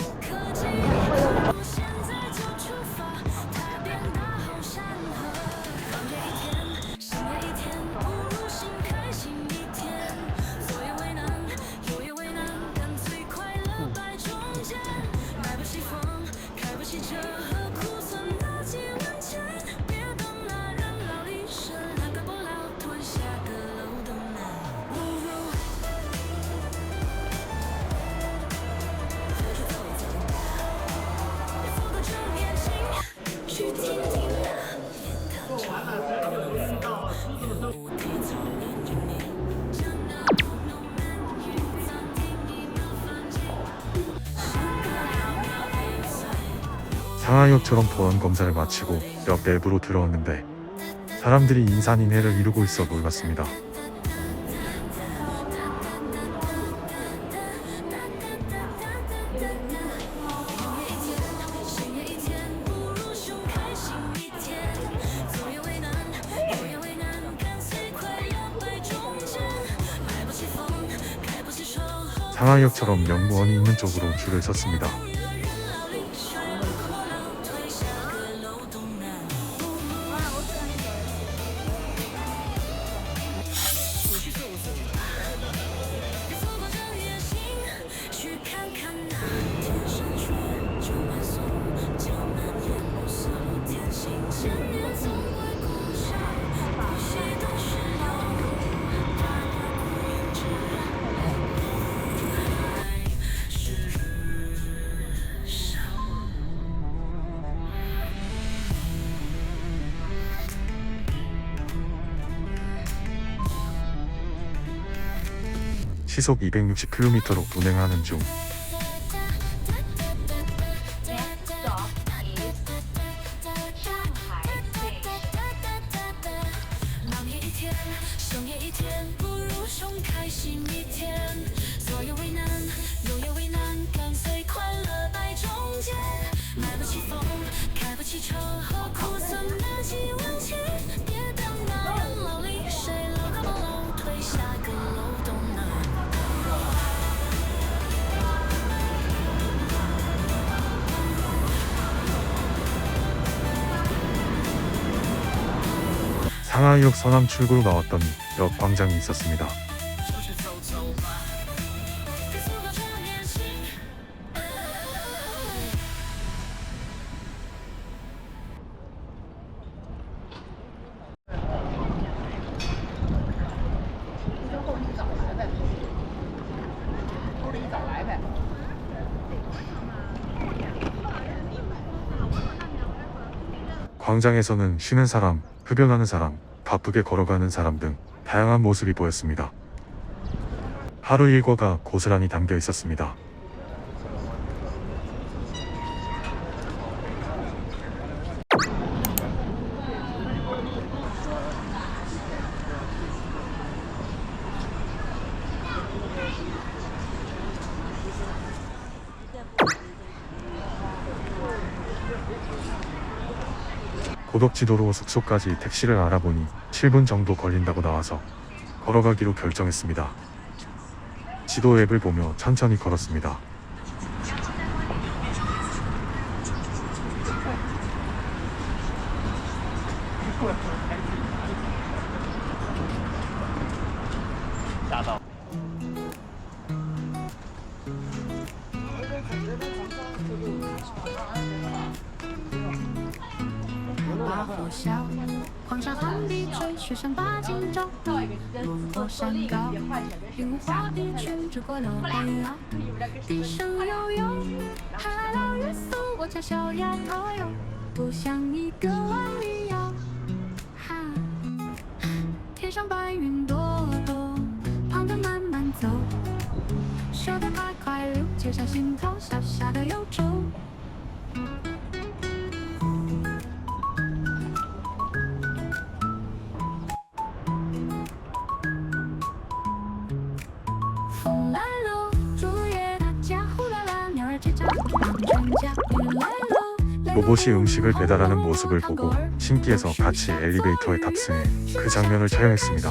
상하이역처럼 보안 검사를 마치고 역 내부로 들어왔는데 사람들이 인산인해를 이루고 있어 놀랐습니다. 상하이역처럼 영무원이 있는 쪽으로 줄을 섰습니다. 시속 260km로 운행하는 중 Next stop is Shanghai Station. 忙也一天，凶也一天，不如凶开心一天。所有为难，有也为难，干脆快乐摆中间。买不起风，开不起车，何苦算得起运气？别等那人老里，谁楼高楼推下个漏洞呢？ 상하이역 서남 출구로 나왔더니 역 광장이 있었습니다. 광장에서는 쉬는 사람, 흡연하는 사람, 바쁘게 걸어가는 사람 등 다양한 모습이 보였습니다. 하루 일과가 고스란히 담겨 있었습니다. 고덕지도로 숙소까지 택시를 알아보니 7분 정도 걸린다고 나와서 걸어가기로 결정했습니다. 지도 앱을 보며 천천히 걸었습니다.把火烧，黄沙寒地追，雪山八景照，落火山高，云雾化一群，烛火流白摇，笛声悠悠，海来老约束我家小丫头哟，不像一个万里遥。哈，天上白云朵朵，旁边慢慢走，手得快快溜，接上心头小小的忧愁。 风来了，竹叶大家呼啦啦，鸟儿叽喳，放春假雨来了。 로봇이 음식을 배달하는 모습을 보고 신기해서 같이 엘리베이터에 탑승해 그 장면을 촬영했습니다.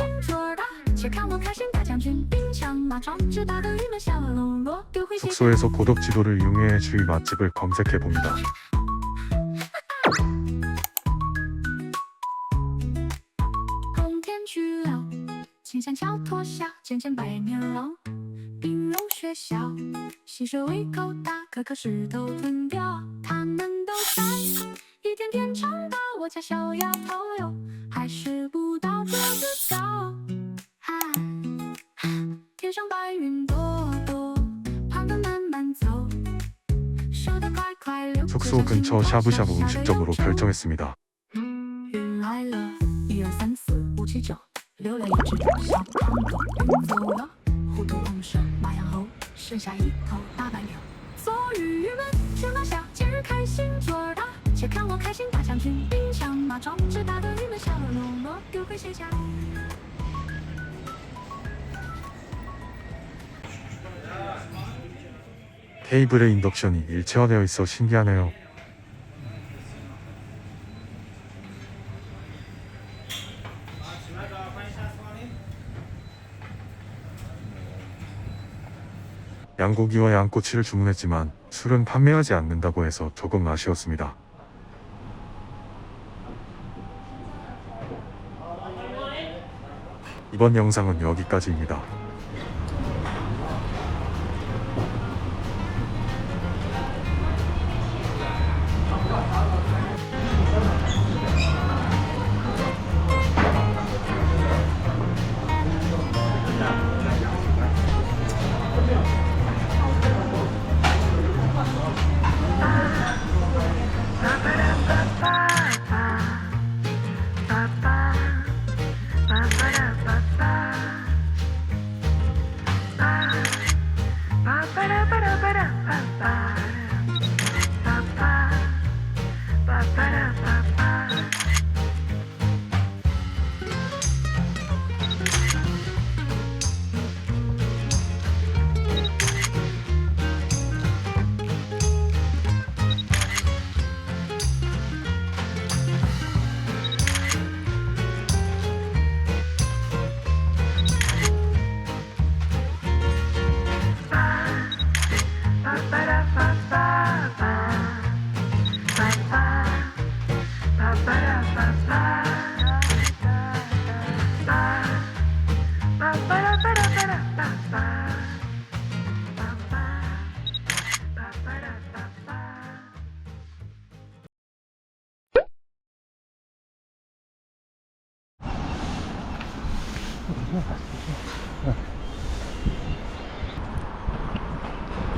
숙소에서 고덕지도를 이용해 주위 맛집을 검색해 봅니다.学校，溪水胃口大，颗颗石头吞掉，他们都在一天天长大。我家小丫头哟，还是不到桌子高。啊，天上白云朵朵，旁边慢慢走，手得快快溜。 숙소 근처 샤브샤브 음식점으로 결정했습니다. 云来了，1、2、3、4、5、7、9，溜了一只小胖狗，云走了，糊涂碰上马羊猴。 剩下一头大白牛，所与郁闷，芝麻小节日开心做儿大，且看我开心大将军，兵强马壮，只打得郁闷小喽啰，丢盔卸甲。 테이블의 인덕션이 일체화되어 있어 신기하네요. 양고기와 양꼬치를 주문했지만 술은 판매하지 않는다고 해서 조금 아쉬웠습니다. 이번 영상은 여기까지입니다.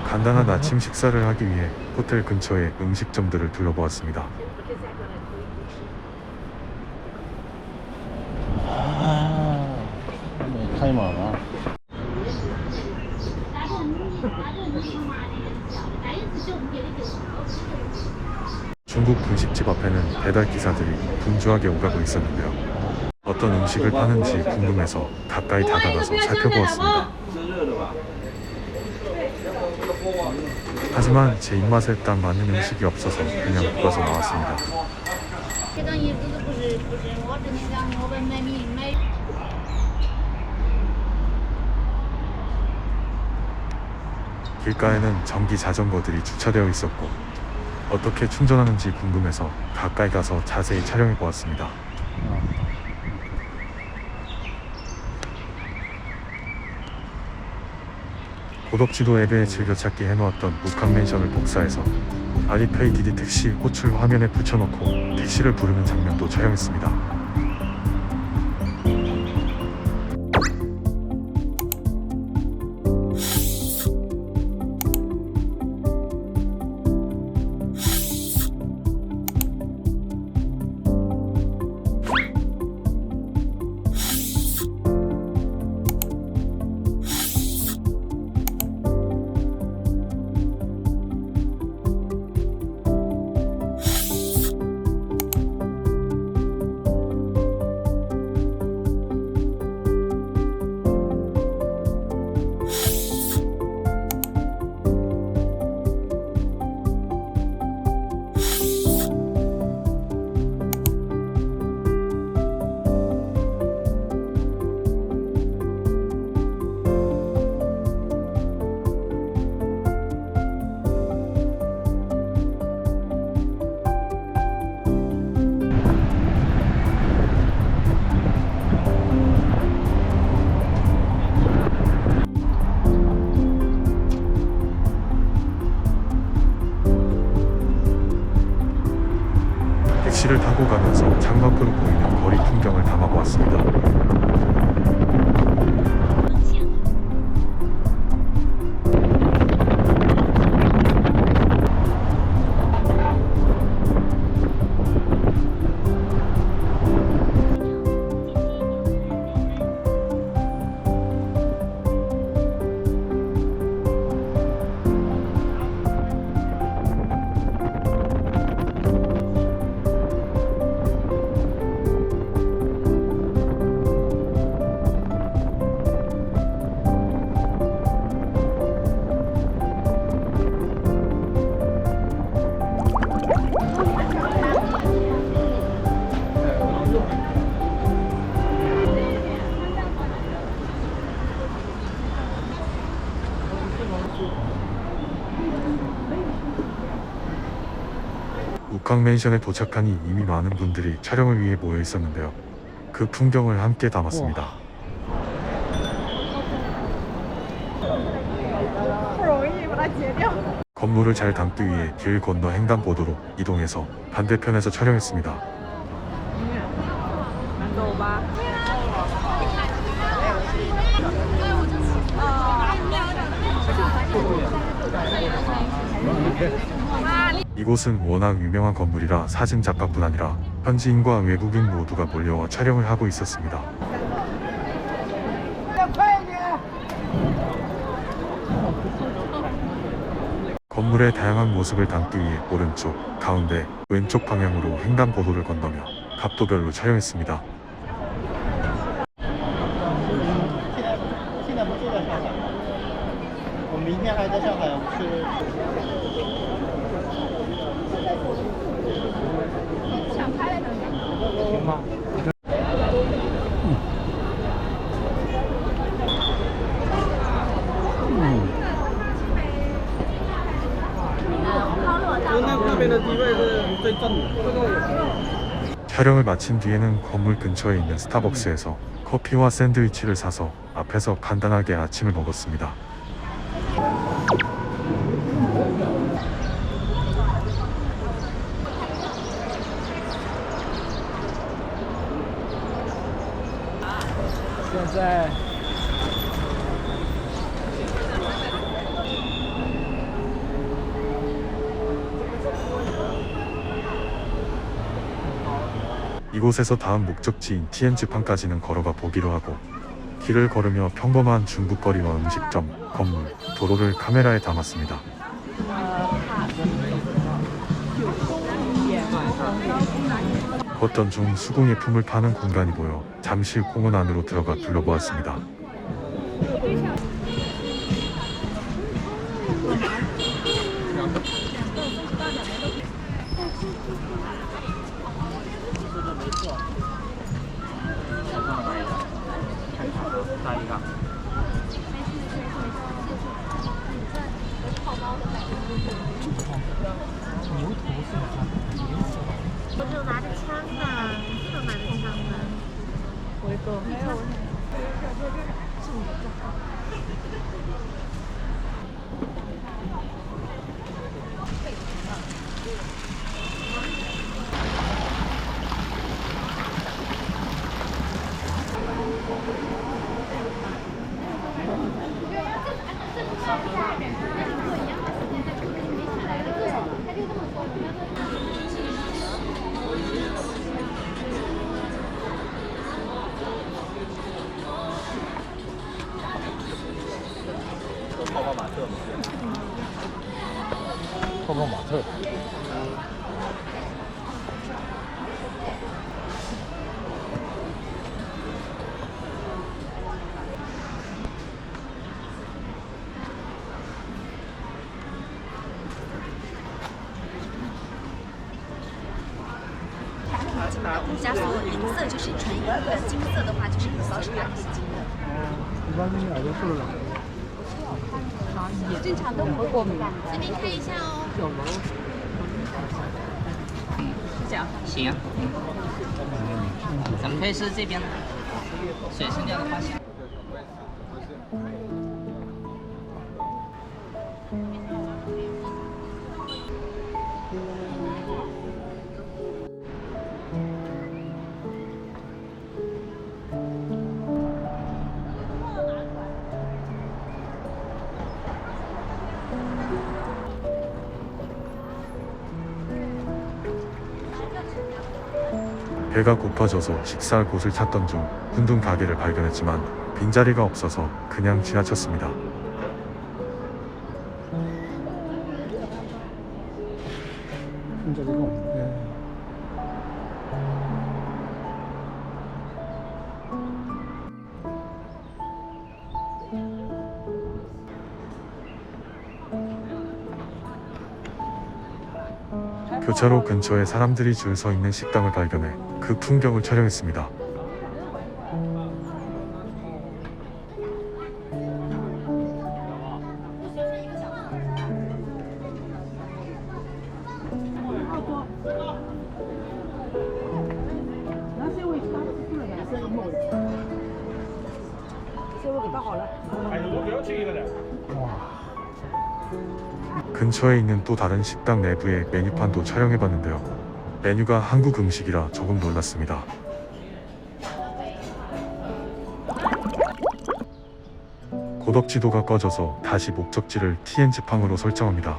간단한 아침 식사를 하기 위해 호텔 근처의 음식점들을 둘러보았습니다. 타이머가 중국 분식집 앞에는 배달 기사들이 분주하게 오가고 있었는데요. 어떤 음식을 파는지 궁금해서 가까이 다가가서 살펴보았습니다. 하지만 제 입맛에 딱 맞는 음식이 없어서 그냥 묶어서 나왔습니다. 길가에는 전기 자전거들이 주차되어 있었고 어떻게 충전하는지 궁금해서 가까이 가서 자세히 촬영해 보았습니다. 고덕지도 앱에 즐겨찾기 해놓았던 북한맨션을 복사해서 알리페이 디디 택시 호출 화면에 붙여놓고 택시를 부르는 장면도 촬영했습니다. 택시를 타고 가면서 창밖으로 보이는 거리 풍경을 담아보았습니다. 북한 맨션에 도착하니 이미 많은 분들이 촬영을 위해 모여 있었는데요. 그 풍경을 함께 담았습니다. 건물을 잘 담기 위해 길 건너 횡단보도로 이동해서 반대편에서 촬영했습니다. 이곳은 워낙 유명한 건물이라 사진 작가뿐 아니라 현지인과 외국인 모두가 몰려와 촬영을 하고 있었습니다. 건물의 다양한 모습을 담기 위해 오른쪽, 가운데, 왼쪽 방향으로 횡단보도를 건너며 각도별로 촬영했습니다. 촬영을 마친 뒤에는 건물 근처에 있는 스타벅스에서 커피와 샌드위치를 사서 앞에서 간단하게 아침을 먹었습니다. 이곳에서 다음 목적지인 티엔즈판까지는 걸어가 보기로 하고 길을 걸으며 평범한 중국 거리와 음식점, 건물, 도로를 카메라에 담았습니다. 걷던 중 수공예품을 파는 공간이 보여 잠시 공원 안으로 들어가 둘러보았습니다.加索银色就是纯银的，金色的话就是保守版是金的。正常都不会过敏。这边看一下哦。是这样。行。咱们可以试这边的水生调的花香。배가 고파져서 식사할 곳을 찾던 중 훈둥 가게를 발견했지만 빈자리가 없어서 그냥 지나쳤습니다. 빈자리가 없네. 교차로 근처에 사람들이 줄 서 있는 식당을 발견해 그 풍경을 촬영했습니다. 근처에 있는 또 다른 식당 내부의 메뉴판도 촬영해봤는데요. 메뉴가 한국 음식이라 조금 놀랐습니다. 고덕 지도가 꺼져서 다시 목적지를 TN지팡으로 설정합니다.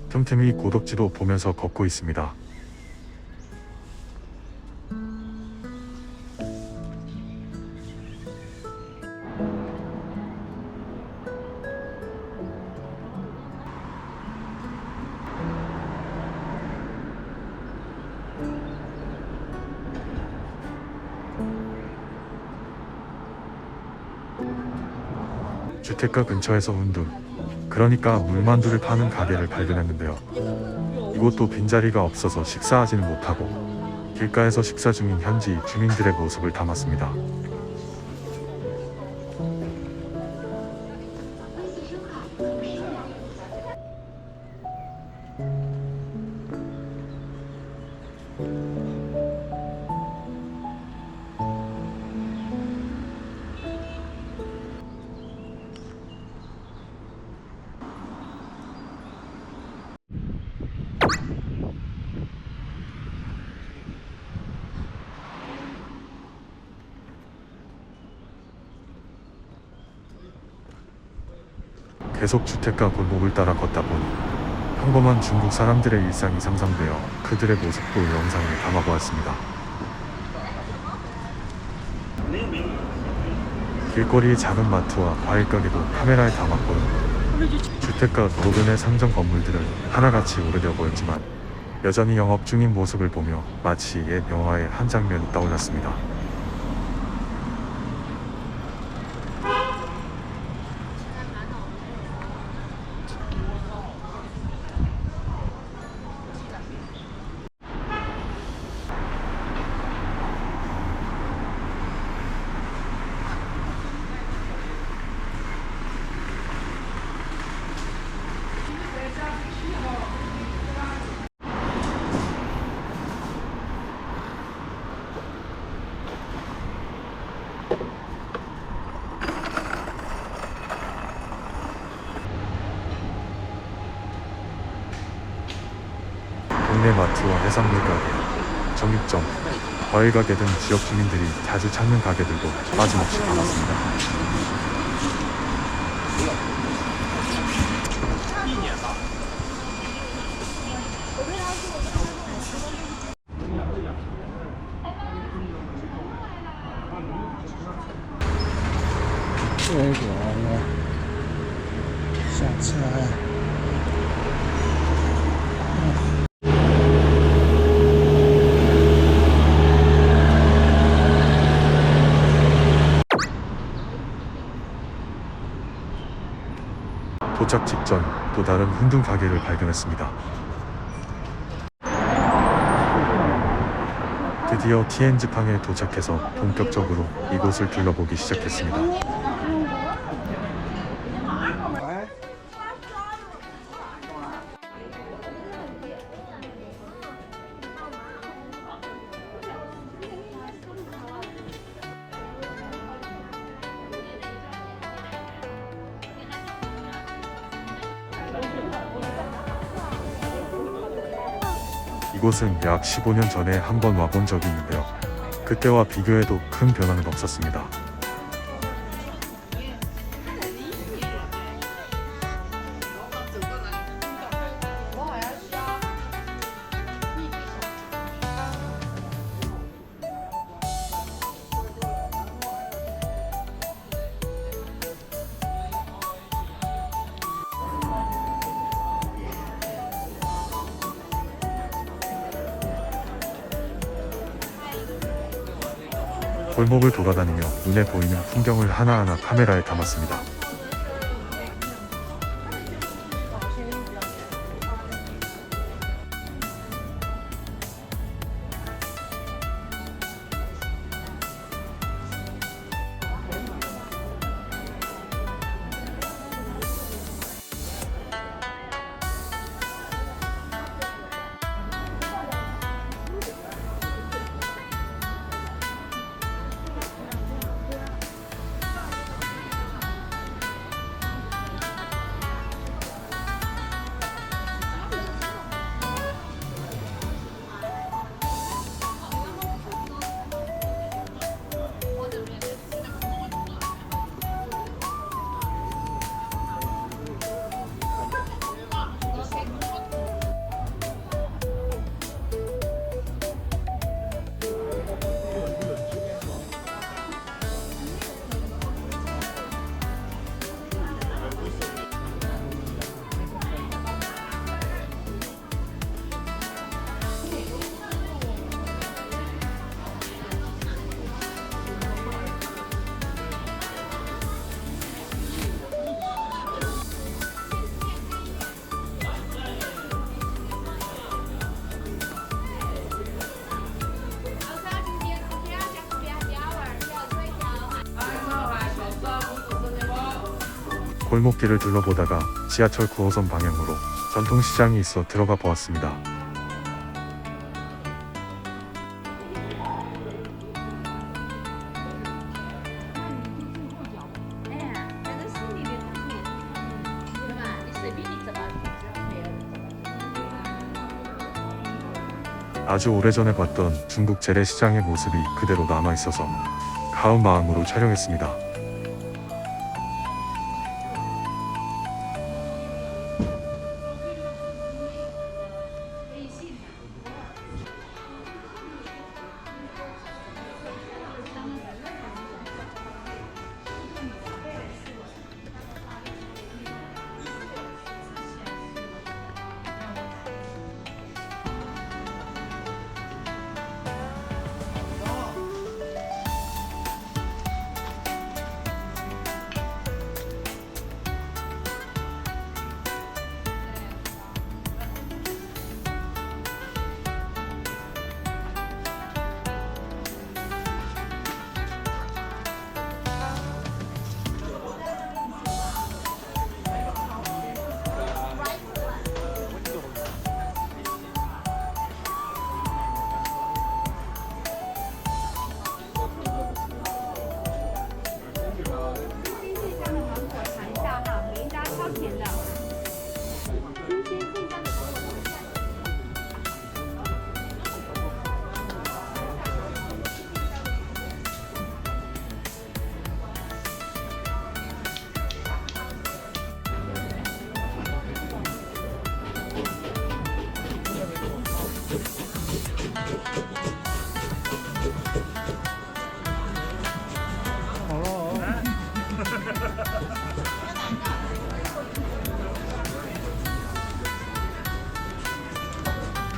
틈틈이 고덕지도 보면서 걷고 있습니다. 주택가 근처에서 운둔, 그러니까 물만두를 파는 가게를 발견했는데요. 이곳도 빈자리가 없어서 식사하지는 못하고 길가에서 식사 중인 현지 주민들의 모습을 담았습니다. 계속 주택가 골목을 따라 걷다 보니 평범한 중국 사람들의 일상이 상상되어 그들의 모습도 영상에 담아보았습니다. 길거리의 작은 마트와 과일 가게도 카메라에 담았고요. 주택가 도로변의 상점 건물들은 하나같이 오래되어 보였지만 여전히 영업 중인 모습을 보며 마치 옛 영화의 한 장면이 떠올랐습니다. 동네 마트와 해산물 가게, 정육점, 과일 가게 등 지역 주민들이 자주 찾는 가게들도 빠짐없이 담았습니다. 도착 직전 또 다른 흔든 가게를 발견했습니다. 드디어 TN지팡에 도착해서 본격적으로 이곳을 둘러보기 시작했습니다. 이곳은 약 15년 전에 한 번 와본 적이 있는데요. 그때와 비교해도 큰 변화는 없었습니다. 골목을 돌아다니며 눈에 보이는 풍경을 하나하나 카메라에 담았습니다. 골목길을 둘러보다가 지하철 9호선 방향으로 전통시장이 있어 들어가 보았습니다. 아주 오래전에 봤던 중국 재래시장의 모습이 그대로 남아있어서 가은 마음으로 촬영했습니다.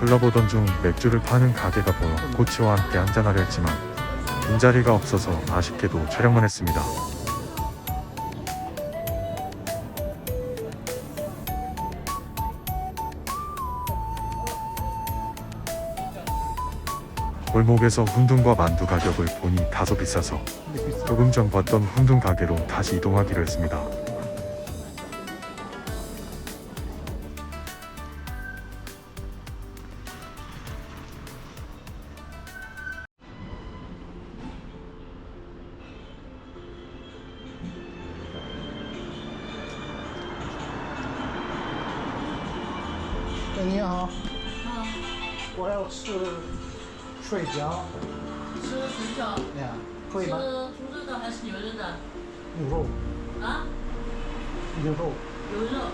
둘러보던 중 맥주를 파는 가게가 보여 코치와 함께 한잔하려 했지만 빈자리가 없어서 아쉽게도 촬영만 했습니다. 골목에서 훈둥과 만두 가격을 보니 다소 비싸서 조금 전 봤던 훈둥 가게로 다시 이동하기로 했습니다.你好，我要吃水饺。吃水饺，呀，可以吗？猪肉的还是牛肉的？牛肉。啊？牛肉。牛肉。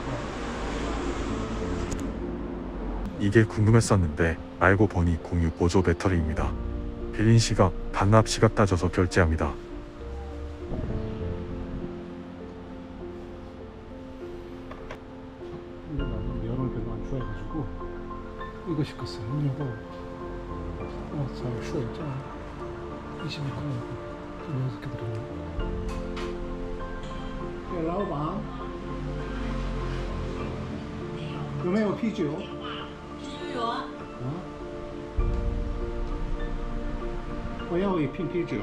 이게 궁금했었는데 알고 보니 공유 보조 배터리입니다. 빌린 시각, 반납 시각 따져서 결제합니다. 근데 나는 면을 별로 안 좋아해가지고 이거 시켰어요. 이거 잘 쉬어있잖아. 26분. 6개 붙었네. 对，老板，有没有啤酒？啤酒有啊。我要一瓶啤酒。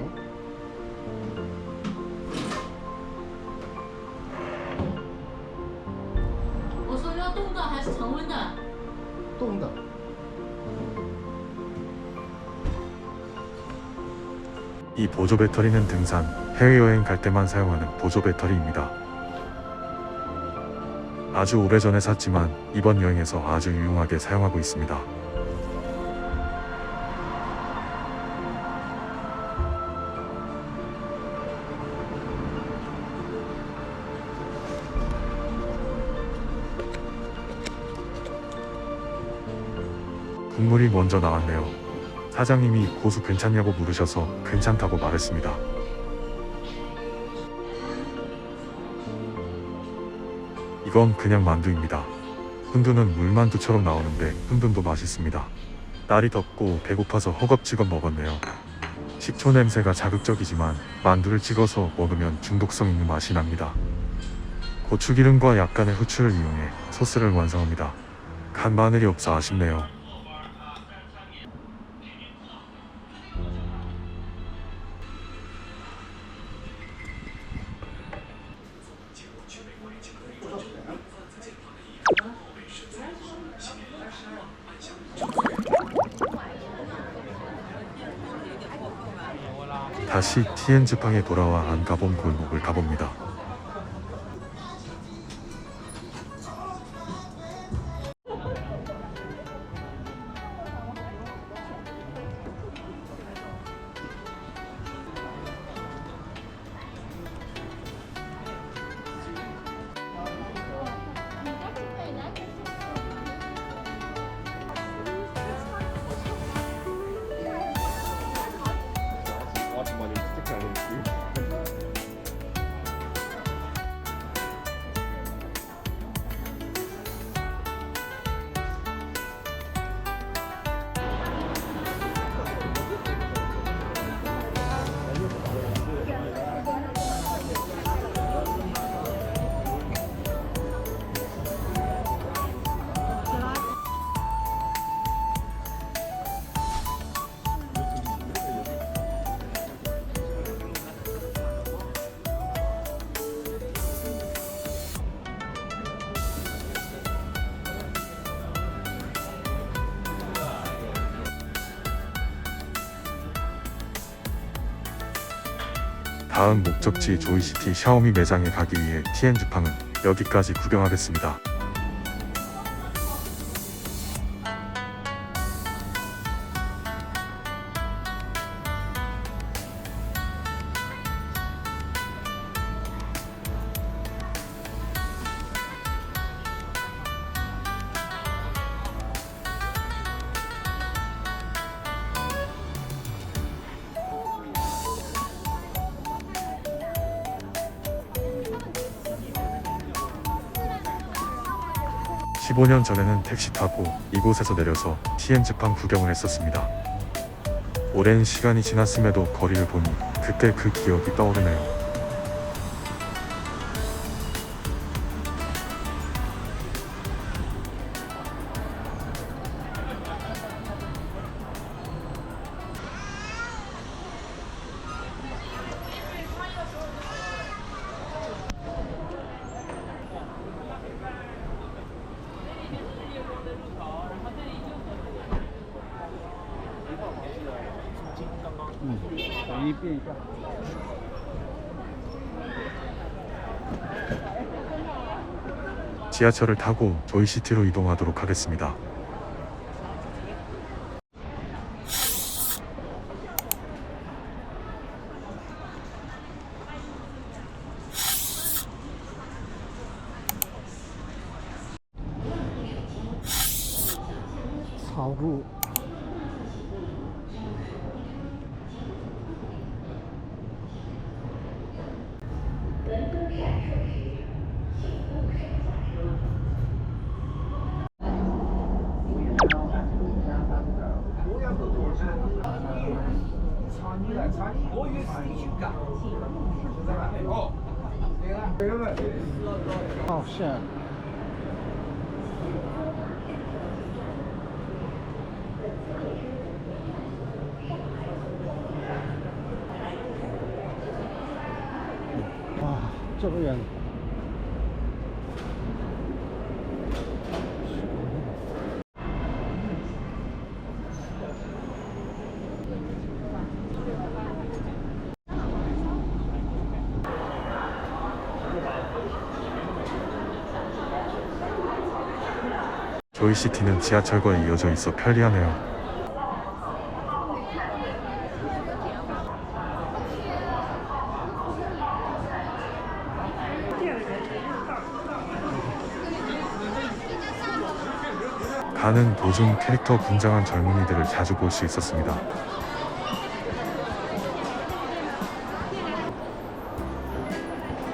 我说要冻的还是常温的？冻的。 이 보조 배터리는 등산, 해외여행 갈 때만 사용하는 보조 배터리입니다. 아주 오래전에 샀지만 이번 여행에서 아주 유용하게 사용하고 있습니다. 국물이 먼저 나왔네요. 사장님이 고수 괜찮냐고 물으셔서 괜찮다고 말했습니다. 이건 그냥 만두입니다. 훈두는 물만두처럼 나오는데 훈두도 맛있습니다. 날이 덥고 배고파서 허겁지겁 먹었네요. 식초 냄새가 자극적이지만 만두를 찍어서 먹으면 중독성 있는 맛이 납니다. 고추기름과 약간의 후추를 이용해 소스를 완성합니다. 간 마늘이 없어 아쉽네요. 다시 티엔즈팡에 돌아와 안 가본 골목을 가봅니다. 다음 목적지 조이시티 샤오미 매장에 가기 위해 티엔즈팡은 여기까지 구경하겠습니다. 십 15년 전에는 택시 타고 이곳에서 내려서 티엔즈팡 구경을 했었습니다. 오랜 시간이 지났음에도 거리를 보니 그때 그 기억이 떠오르네요. 지하철을 타고 조이시티로 이동하도록 하겠습니다. 사구 Oh shit. 와, 这么远。 조이시티는 지하철과 이어져 있어 편리하네요. 가는 도중 캐릭터 분장한 젊은이들을 자주 볼 수 있었습니다.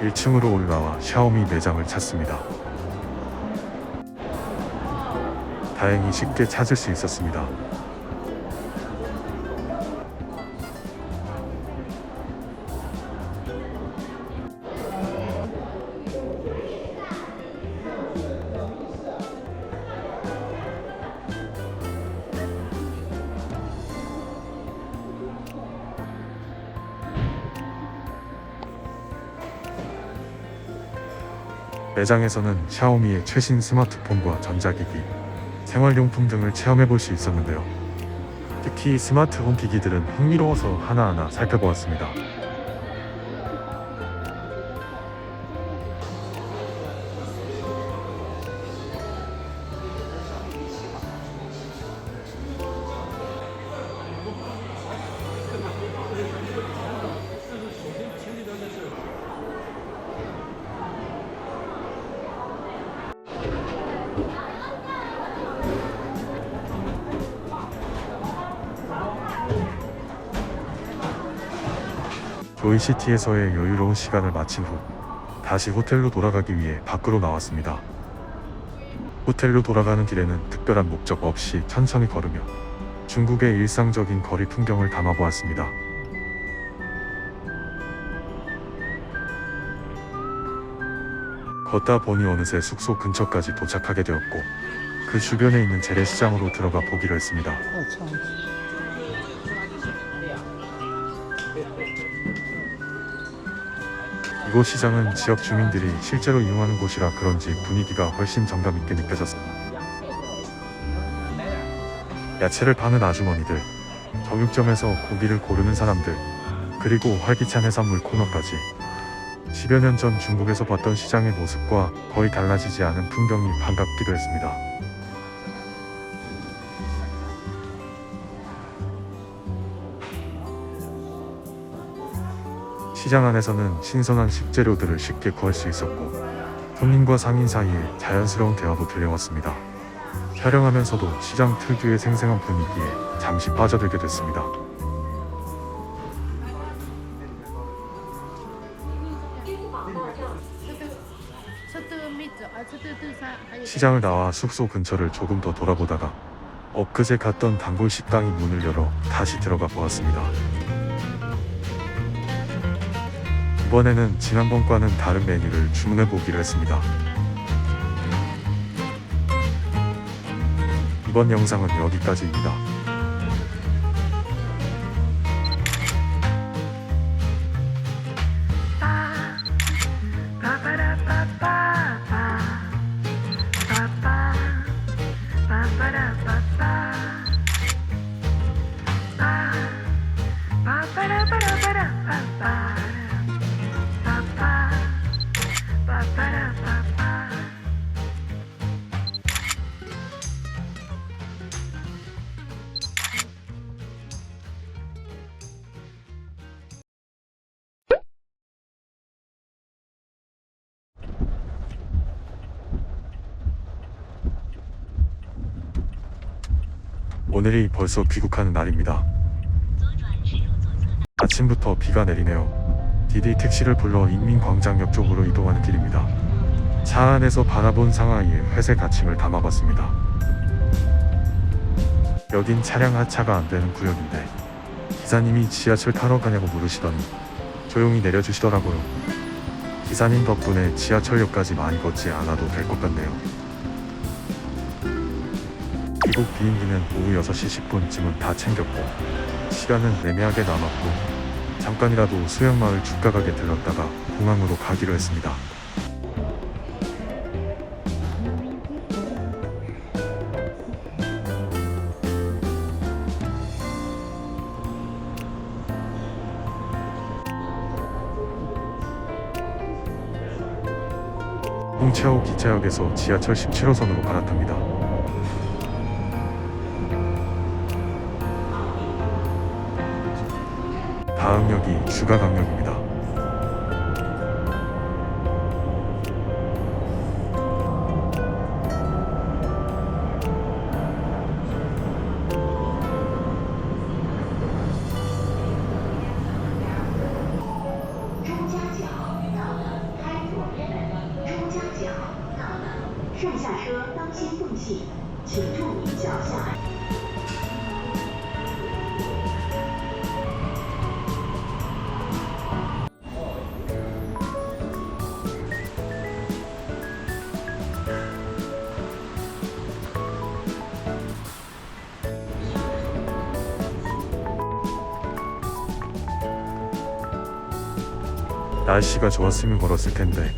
(1층으로) 올라와 샤오미 매장을 찾습니다. 다행히 쉽게 찾을 수 있었습니다. 매장에서는 샤오미의 최신 스마트폰과 전자기기, 생활용품 등을 체험해볼 수 있었는데요. 특히 스마트 홈 기기들은 흥미로워서 하나하나 살펴보았습니다. 조이시티에서의 여유로운 시간을 마친 후 다시 호텔로 돌아가기 위해 밖으로 나왔습니다. 호텔로 돌아가는 길에는 특별한 목적 없이 천천히 걸으며 중국의 일상적인 거리 풍경을 담아보았습니다. 걷다 보니 어느새 숙소 근처까지 도착하게 되었고 그 주변에 있는 재래시장으로 들어가 보기로 했습니다. 이곳 시장은 지역 주민들이 실제로 이용하는 곳이라 그런지 분위기가 훨씬 정감 있게 느껴졌습니다. 야채를 파는 아주머니들, 정육점에서 고기를 고르는 사람들, 그리고 활기찬 해산물 코너까지 10여 년 전 중국에서 봤던 시장의 모습과 거의 달라지지 않은 풍경이 반갑기도 했습니다. 시장 안에서는 신선한 식재료들을 쉽게 구할 수 있었고 손님과 상인 사이에 자연스러운 대화도 들려왔습니다. 촬영하면서도 시장 특유의 생생한 분위기에 잠시 빠져들게 됐습니다. 시장을 나와 숙소 근처를 조금 더 돌아보다가 엊그제 갔던 단골 식당이 문을 열어 다시 들어가 보았습니다. 이번에는 지난번과는 다른 메뉴를 주문해 보기로 했습니다. 이번 영상은 여기까지입니다. 오늘이 벌써 귀국하는 날입니다. 아침부터 비가 내리네요. 디디 택시를 불러 인민광장역 쪽으로 이동하는 길입니다. 차 안에서 바라본 상하이의 회색 아침을 담아봤습니다. 여긴 차량 하차가 안되는 구역인데 기사님이 지하철 타러 가냐고 물으시더니 조용히 내려주시더라고요. 기사님 덕분에 지하철역까지 많이 걷지 않아도 될 것 같네요. 미국 비행기는 오후 6시 10분쯤은 다 챙겼고 시간은 애매하게 남았고 잠깐이라도 수영마을 죽가각에 들렀다가 공항으로 가기로 했습니다. 홍채호 기차역에서 지하철 17호선으로 갈아탑니다. 다음 역이 주가강역입니다. 날씨가 좋았으면 걸었을 텐데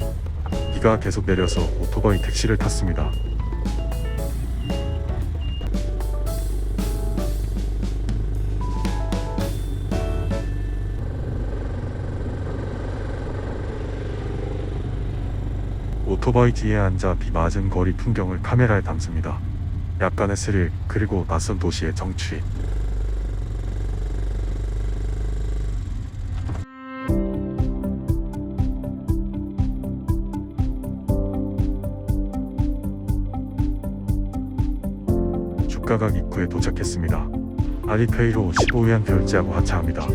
비가 계속 내려서 오토바이 택시를 탔습니다. 오토바이 뒤에 앉아 비 맞은 거리 풍경을 카메라에 담습니다. 약간의 스릴, 그리고 낯선 도시의 정취. 죽가각 입구에 도착했습니다. 알리페이로 15위안 결제하고 하차합니다.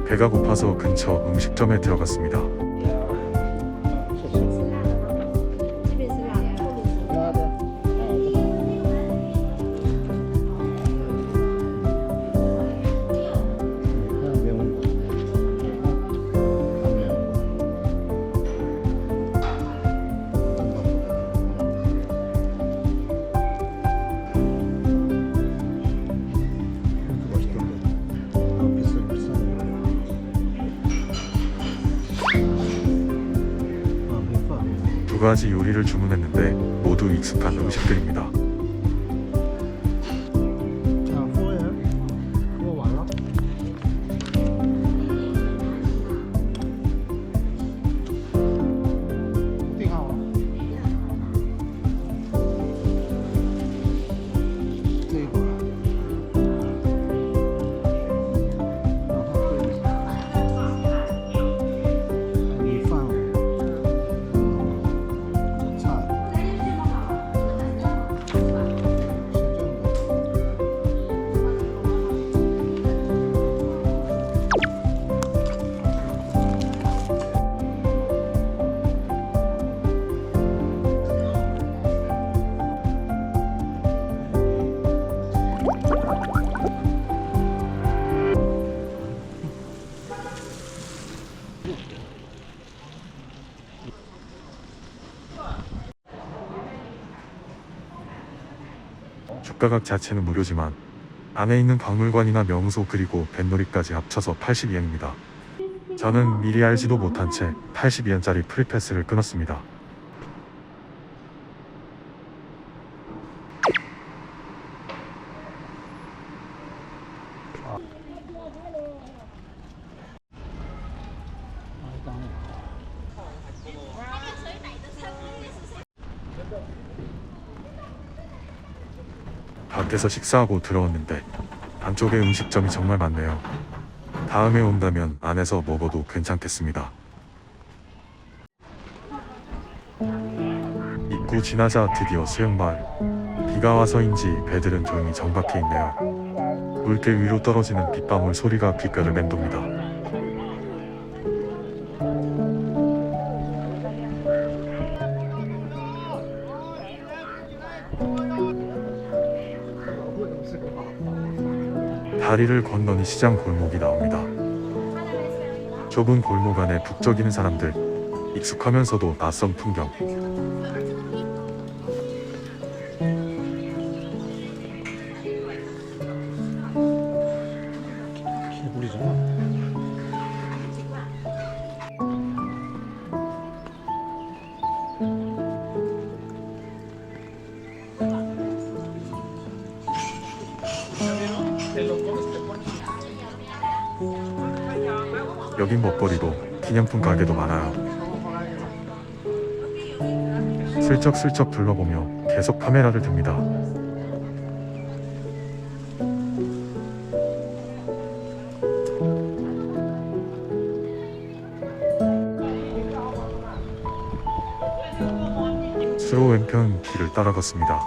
배가 고파서 근처 음식점에 들어갔습니다. 두 가지 요리를 주문했는데 모두 익숙한 음식들입니다. 죽가각 자체는 무료지만 안에 있는 박물관이나 명소 그리고 뱃놀이까지 합쳐서 80위엔입니다. 저는 미리 알지도 못한 채 80위엔짜리 프리패스를 끊었습니다. 밖에서 식사하고 들어왔는데 안쪽에 음식점이 정말 많네요. 다음에 온다면 안에서 먹어도 괜찮겠습니다. 또 지나자 드디어 수영마을. 비가 와서인지 배들은 조용히 정박해 있네요. 물길 위로 떨어지는 빗방울 소리가 귓가를 맴돕니다. 다리를 건너니 시장 골목이 나옵니다. 좁은 골목 안에 북적이는 사람들, 익숙하면서도 낯선 풍경. 개구리잖아. 여긴 먹거리도 기념품 가게도 많아요. 슬쩍슬쩍 둘러보며 계속 카메라를 듭니다. 수로 왼편 길을 따라 걷습니다.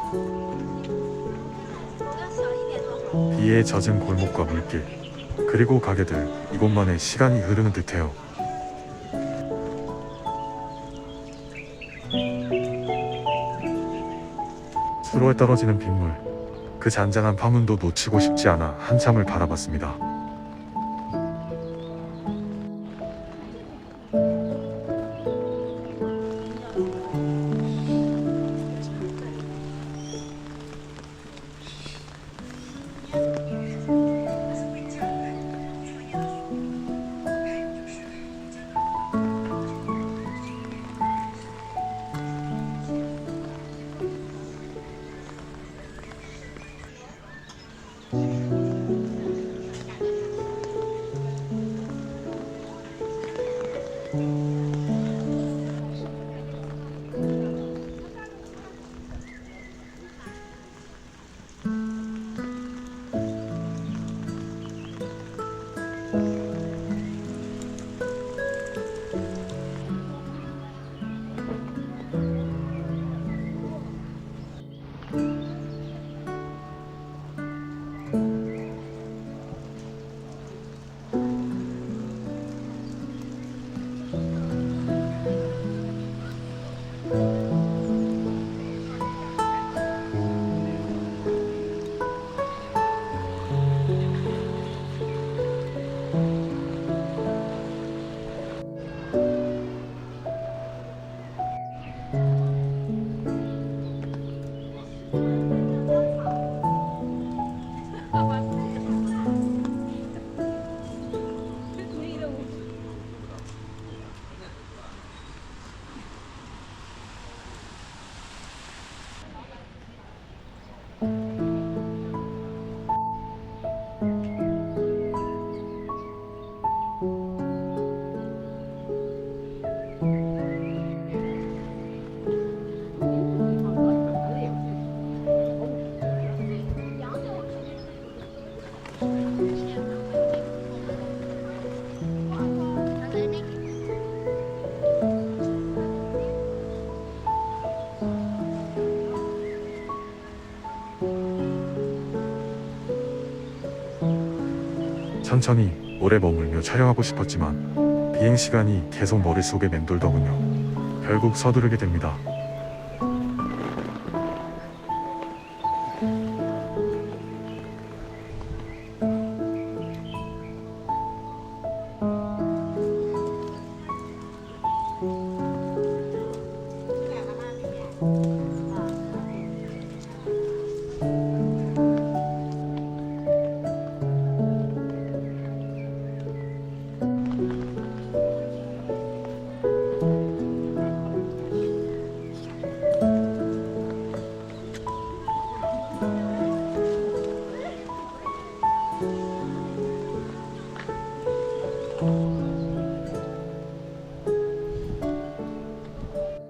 비에 젖은 골목과 물길, 그리고 가게들, 이곳만에 시간이 흐르는 듯해요. 수로에 떨어지는 빗물, 그 잔잔한 파문도 놓치고 싶지 않아 한참을 바라봤습니다. 천천히 오래 머물며 촬영하고 싶었지만 비행시간이 계속 머릿속에 맴돌더군요. 결국 서두르게 됩니다.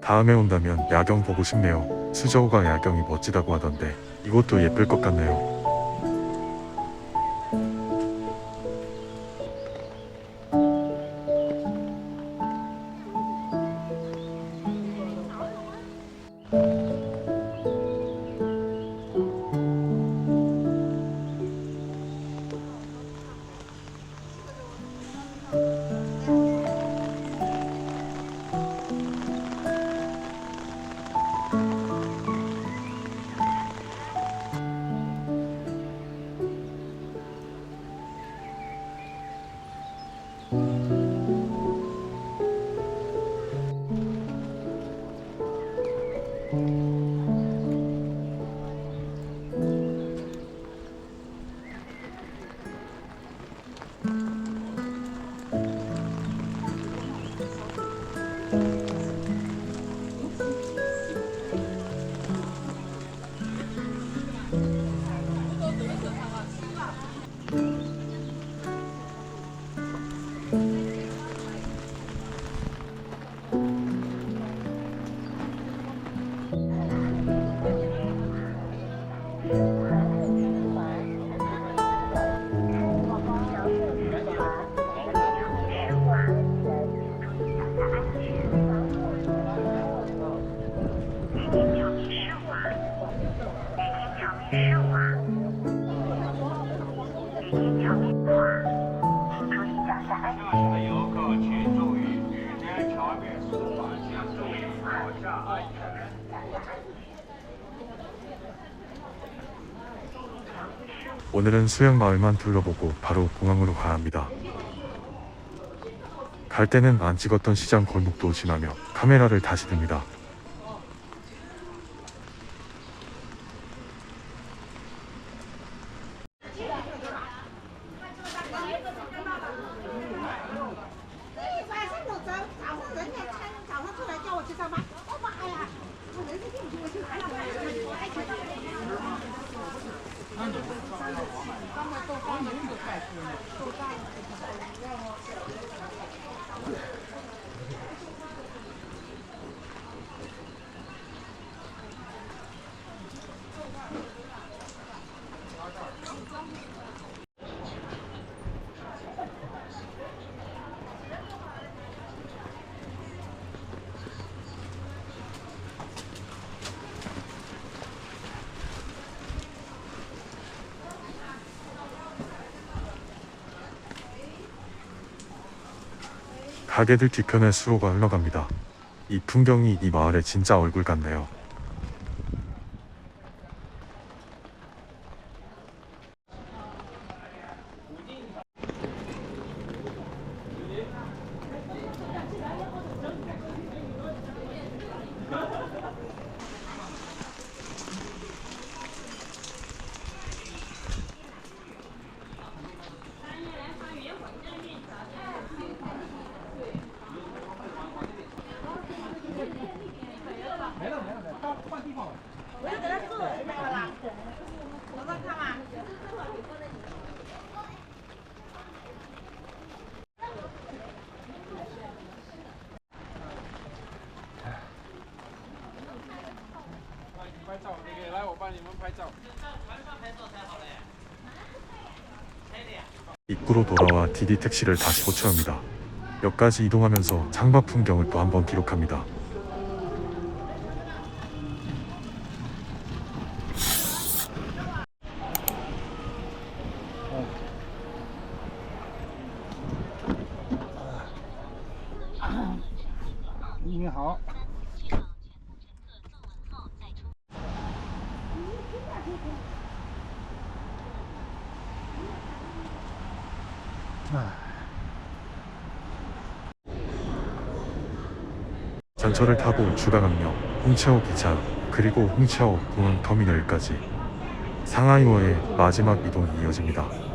다음에 온다면 야경 보고 싶네요. 수저우가 야경이 멋지다고 하던데 이곳도 예쁠 것 같네요. 游客请注意，雨天桥面速缓请注意脚下安全。 오늘은 수영마을만 둘러보고 바로 공항으로 가야 합니다. 갈 때는 안 찍었던 시장 골목도 지나며 카메라를 다시 듭니다. 가게들 뒤편에 수로가 흘러갑니다. 이 풍경이 이 마을의 진짜 얼굴 같네요. 입구로 돌아와 디디 택시를 다시 호출합니다. 역까지 이동하면서 창밖 풍경을 또 한 번 기록합니다.你好。 전철을 타고 주가강역, 홍채호 기차, 그리고 홍채호 공항 터미널까지 상하이워의 마지막 이동이 이어집니다.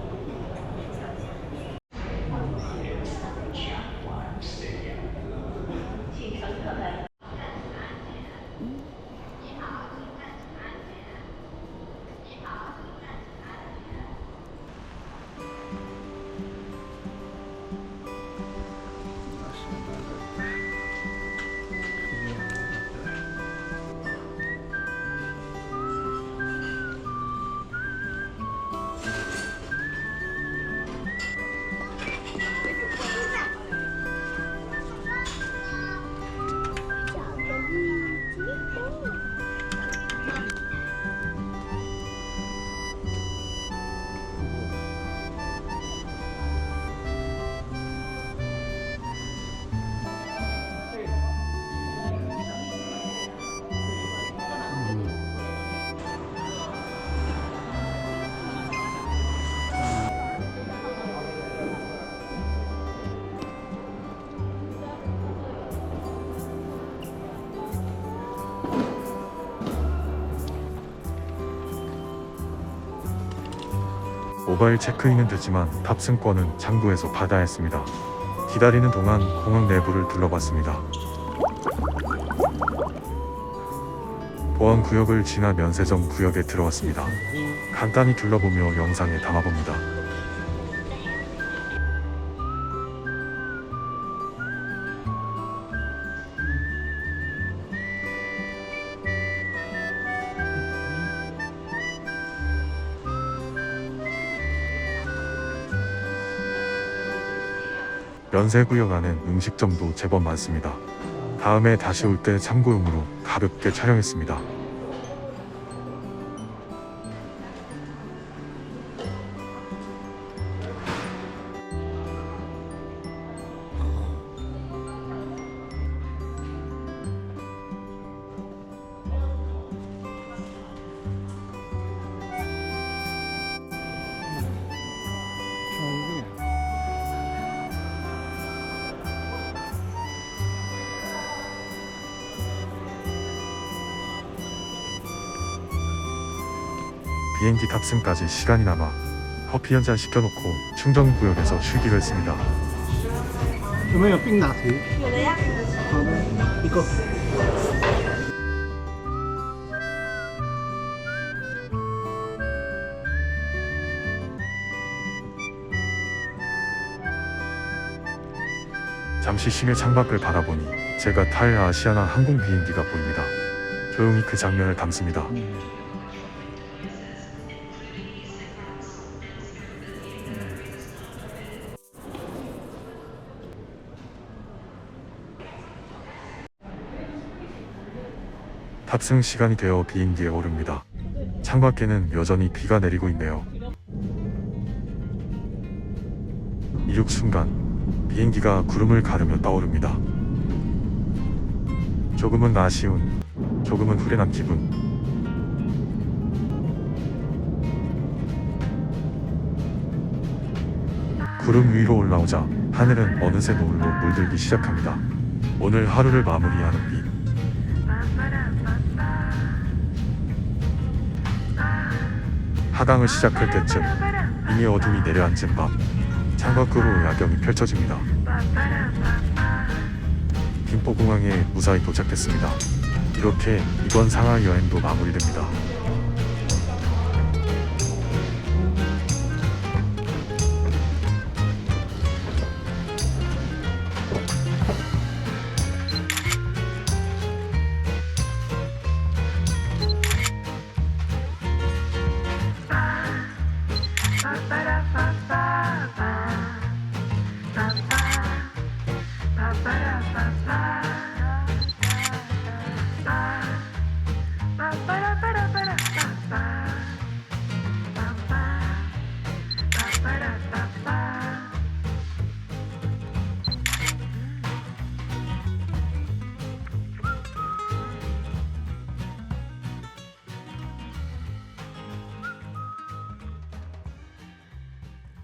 모바일 체크인은 됐지만 탑승권은 창구에서 받아야 했습니다. 기다리는 동안 공항 내부를 둘러봤습니다. 보안구역을 지나 면세점 구역에 들어왔습니다. 간단히 둘러보며 영상에 담아봅니다. 면세구역 안엔 음식점도 제법 많습니다. 다음에 다시 올 때 참고용으로 가볍게 촬영했습니다. 비행기 탑승까지 시간이 남아 커피 한 잔 시켜놓고 충전구역에서 쉬기로 했습니다. 有没有冰拿铁？有的呀。好的，一个。 잠시 심해 창밖을 바라보니 제가 탈 아시아나 항공 비행기가 보입니다. 조용히 그 장면을 담습니다. 탑승 시간이 되어 비행기에 오릅니다. 창밖에는 여전히 비가 내리고 있네요. 이륙 순간 비행기가 구름을 가르며 떠오릅니다. 조금은 아쉬운, 조금은 후련한 기분. 구름 위로 올라오자 하늘은 어느새 노을로 물들기 시작합니다. 오늘 하루를 마무리하는 비. 하강을 시작할 때쯤 이미 어둠이 내려앉은 밤. 창밖으로 야경이 펼쳐집니다. 김포공항에 무사히 도착했습니다. 이렇게 이번 상하이 여행도 마무리됩니다. Ba ba da ba